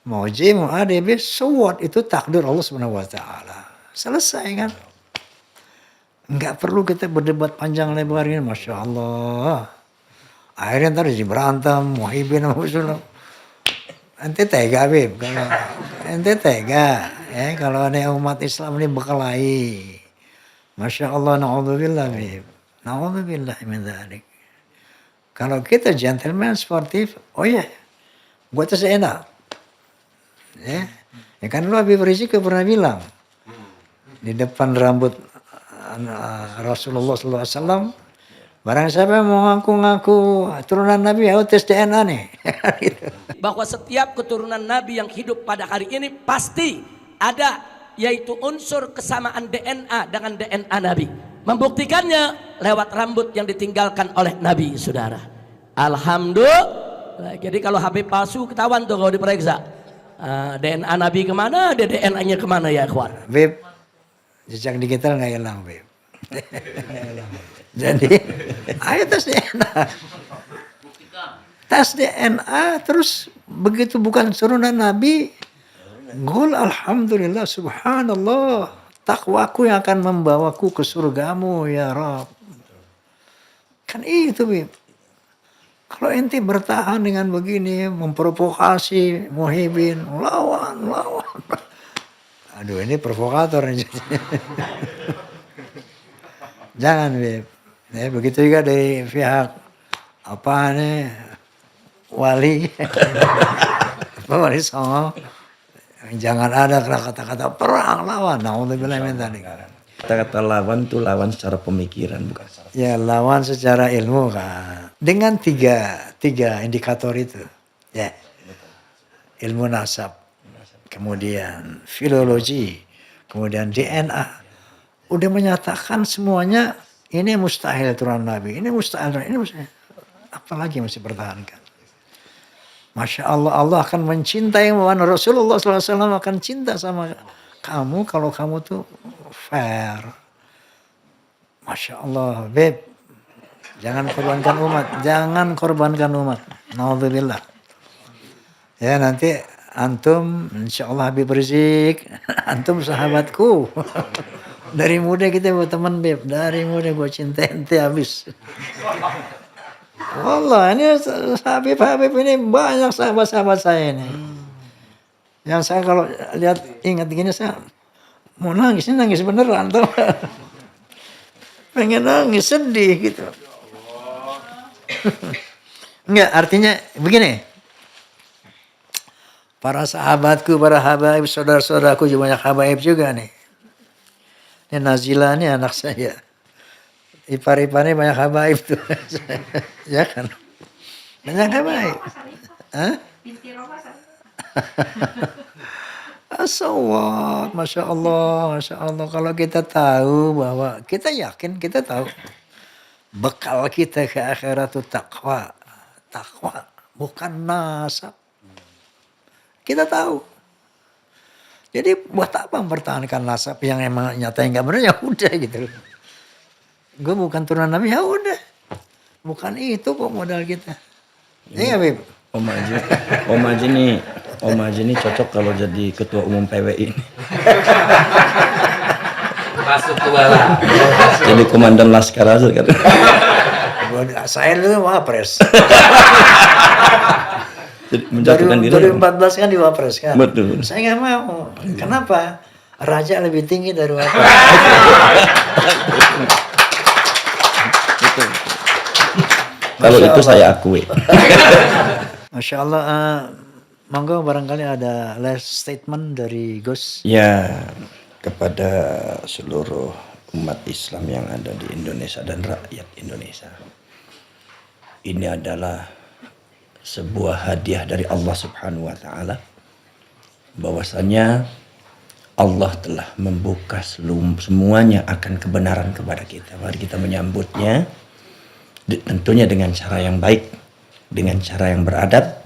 Mau J, mau A, D, B, so what? Itu takdir Allah Subhanahu wa taala. Selesai kan? Nggak perlu kita berdebat panjang lebar ini, Masya Allah. Akhirnya ntar berantem, Muhyiddin sama Usul. Ente tega, Bib. Kalau ente tega, ya, kalau ada umat Islam ini berkelahi. Masya Allah, na'udzubillah, Bib. Na'udzubillah min dzalik. Kalau kita gentleman sportif, oh ya, buat saya enak. Ya kan lu Habib Rizik pernah bilang di depan rambut Rasulullah SAW, barang siapa yang mau ngaku-ngaku turunan Nabi, ya tes DNA nih. Bahwa setiap keturunan Nabi yang hidup pada hari ini pasti ada, yaitu unsur kesamaan DNA dengan DNA Nabi. Membuktikannya lewat rambut yang ditinggalkan oleh Nabi, saudara. Alhamdulillah. Jadi kalau Habib palsu ketahuan tuh kalau diperiksa. DNA Nabi kemana, DNA-nya kemana ya ikhwan? Bib, jejak digital nggak hilang, Bib. Jadi ayo tes DNA. Tes DNA terus begitu bukan turunan Nabi, gol alhamdulillah subhanallah, takwaku yang akan membawaku ke surgamu ya Rabb. Kan itu, Bib. Kalau ente bertahan dengan begini, memprovokasi Muhyiddin, lawan. Aduh, ini provokator. Jangan, Bib. Ya, begitu juga dari pihak apa nih, Wali, Wali Songo. Jangan ada kata-kata perang, lawan. Na'udzubillah min dzalik. Kata-kata lawan itu lawan secara pemikiran, bukan secara. Ya, lawan secara ilmu kan. Dengan tiga indikator itu, ya, ilmu nasab, kemudian filologi, kemudian DNA, udah menyatakan semuanya ini mustahil turunan Nabi, ini mustahil, apalagi masih pertahankan. Masya Allah, Allah akan mencintai Rasulullah SAW akan cinta sama kamu kalau kamu tuh fair. Masya Allah, Beb. Jangan korbankan umat. Na'udzubillah. Ya, nanti antum insya Allah Habib Rizik, antum sahabatku. Dari muda kita buat teman, Beb. Dari muda gue cinta ente habis. Wallah, ini Habib ini banyak sahabat-sahabat saya ini. Yang saya kalau lihat ingat gini saya mau nangis, ini nangis beneran tuh. Pengen nangis, sedih gitu. Enggak, artinya begini. Para sahabatku, para habaib, saudara-saudaraku juga banyak habaib juga nih. Ini Nazila nih anak saya. Ipar-iparnya banyak habaib tuh. Ya kan? Banyak habaib. Hah? Asawat, Masya Allah. Kalau kita tahu bahwa, kita yakin, kita tahu. Bekal kita ke akhirat itu takwa. Takwa, bukan nasab. Kita tahu. Jadi buat apa mempertahankan nasab yang emang nyatanya nggak benar, ya udah gitu. Gue bukan turunan Nabi, ya udah. Bukan itu kok modal kita. Iya, Bib. Om Haji ini cocok kalau jadi ketua umum PWI ini. Masuk ke bala. Jadi komandan Laskar aja kan. Saya dulu wapres. Menjatuhkan diri. 2014 kan di wapres kan. Betul. Saya nggak mau. Kenapa? Raja lebih tinggi dari wakil. Kalau itu saya akui. Masya Allah. Monggo barangkali ada last statement dari Gus. Ya, kepada seluruh umat Islam yang ada di Indonesia dan rakyat Indonesia. Ini adalah sebuah hadiah dari Allah Subhanahu wa taala, bahwasanya Allah telah membuka semuanya akan kebenaran kepada kita. Mari kita menyambutnya tentunya dengan cara yang baik, dengan cara yang beradab,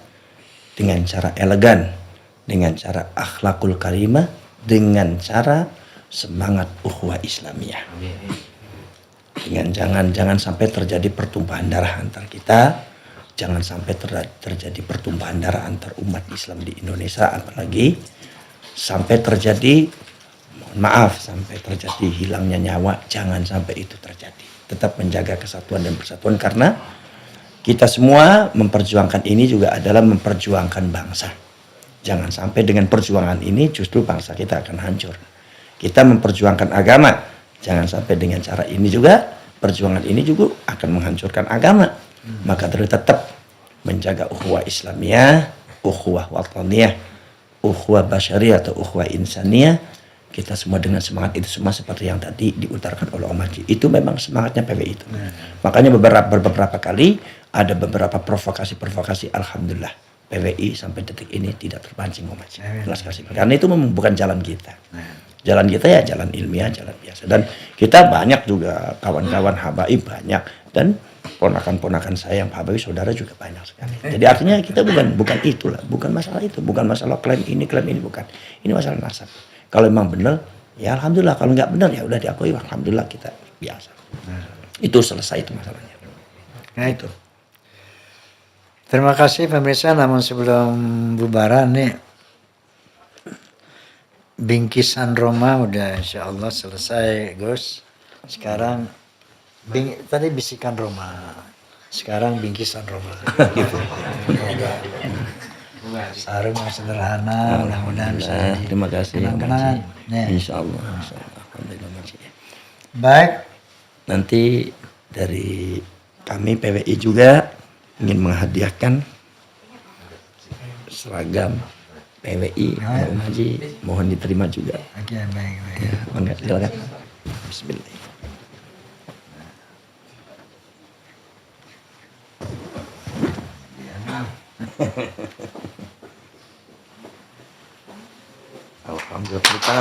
dengan cara elegan, dengan cara akhlakul karimah, dengan cara semangat ukhuwah Islamiyah. Dengan jangan sampai terjadi pertumpahan darah antar kita, jangan sampai terjadi pertumpahan darah antar umat Islam di Indonesia, apalagi sampai terjadi, mohon maaf, sampai terjadi hilangnya nyawa. Jangan sampai itu terjadi. Tetap menjaga kesatuan dan persatuan, karena kita semua memperjuangkan ini juga adalah memperjuangkan bangsa. Jangan sampai dengan perjuangan ini justru bangsa kita akan hancur. Kita memperjuangkan agama, jangan sampai dengan cara ini juga perjuangan ini juga akan menghancurkan agama. Maka tetap menjaga ukhuwah Islamiyah, ukhuwah wataniyah, ukhuwah basyariyah atau ukhuwah insaniyah. Kita semua dengan semangat itu semua seperti yang tadi diutarakan oleh Om Haji. Itu memang semangatnya PWI itu. Makanya beberapa kali ada beberapa provokasi. Alhamdulillah PWI sampai detik ini tidak terpancing Om Haji. Jelas kasih. Karena itu memang bukan jalan kita. Jalan kita ya jalan ilmiah, jalan biasa. Dan kita banyak juga kawan-kawan habaib banyak, dan ponakan-ponakan saya yang habaib saudara juga banyak sekali. Jadi artinya kita bukan itulah, bukan masalah itu, bukan masalah klaim ini bukan. Ini masalah nasab. Kalau memang benar, ya alhamdulillah. Kalau nggak benar ya udah diakui, alhamdulillah kita biasa. Itu selesai itu masalahnya. Nah itu. Terima kasih pemirsa. Namun sebelum bubaran nih, bingkisan Roma udah insya Allah selesai Gus. Sekarang tadi bisikan Roma, sekarang bingkisan Roma. Gitu. Sarung yang sederhana, mudah-mudahan bisa terima kasih. kenang-kenangan. Insya Allah. Alhamdulillah. Baik. Nanti dari kami PWI juga ingin menghadiahkan seragam PWI Om Haji, mohon diterima juga. Oke, baik. Ya, mangga, silakan. Bismillah. Alhamdulillah.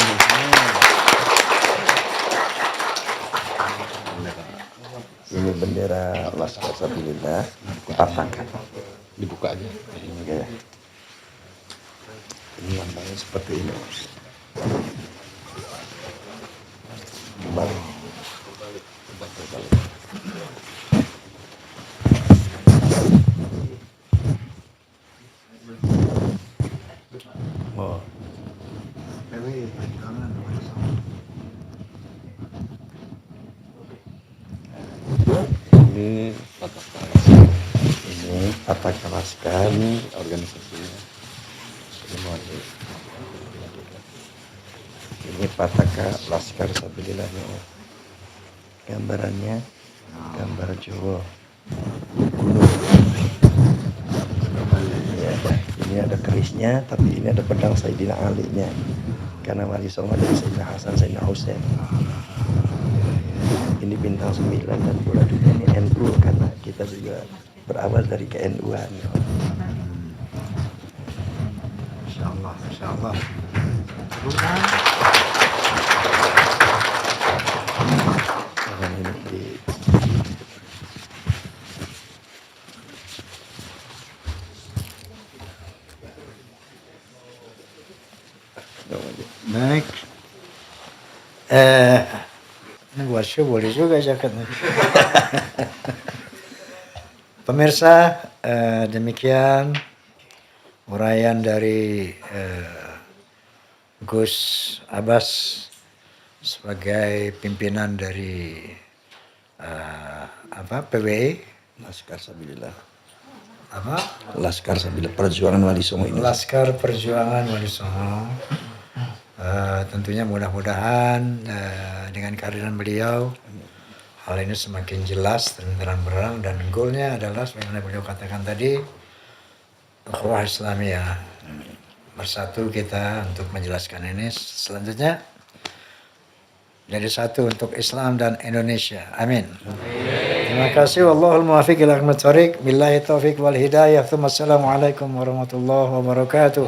Ini bendera Laskar Sabilillah, patakan. Dibuka aja. Ya. Ini lambangnya seperti ini. Kembali. Oh. Ini Pataka Laskar organisasinya. Ini Pataka Laskar Sabilillah. Gambarannya gambar Jawa. Ini ada kerisnya, tapi ini ada pedang Sayyidina Ali-nya. Karena Wali Songo dari Sayyidina Hasan, Sayyidina Husain. Ini bintang 9 dan bola dunia ini NU, karena kita juga berawal dari KNU-an. Insyaallah, insyaallah. Baik. Ini buat show boleh juga jaketnya. Pemirsa, demikian uraian dari Gus Abbas sebagai pimpinan dari PWI Laskar Sabilillah. Laskar Sabilillah, Perjuangan Wali Songo ini. Laskar Perjuangan Wali Songo. tentunya mudah-mudahan dengan kehadiran beliau hal ini semakin jelas dan terang-benderang, dan goalnya adalah sebagaimana beliau katakan tadi, ukhuwah Islamiyah, bersatu kita untuk menjelaskan ini. Selanjutnya jadi satu untuk Islam dan Indonesia. Amin. Terima kasih. Wallahul muwaffiq ila aqwamit thoriq. Billahi taufiq wal hidayah. Assalamualaikum warahmatullahi wabarakatuh.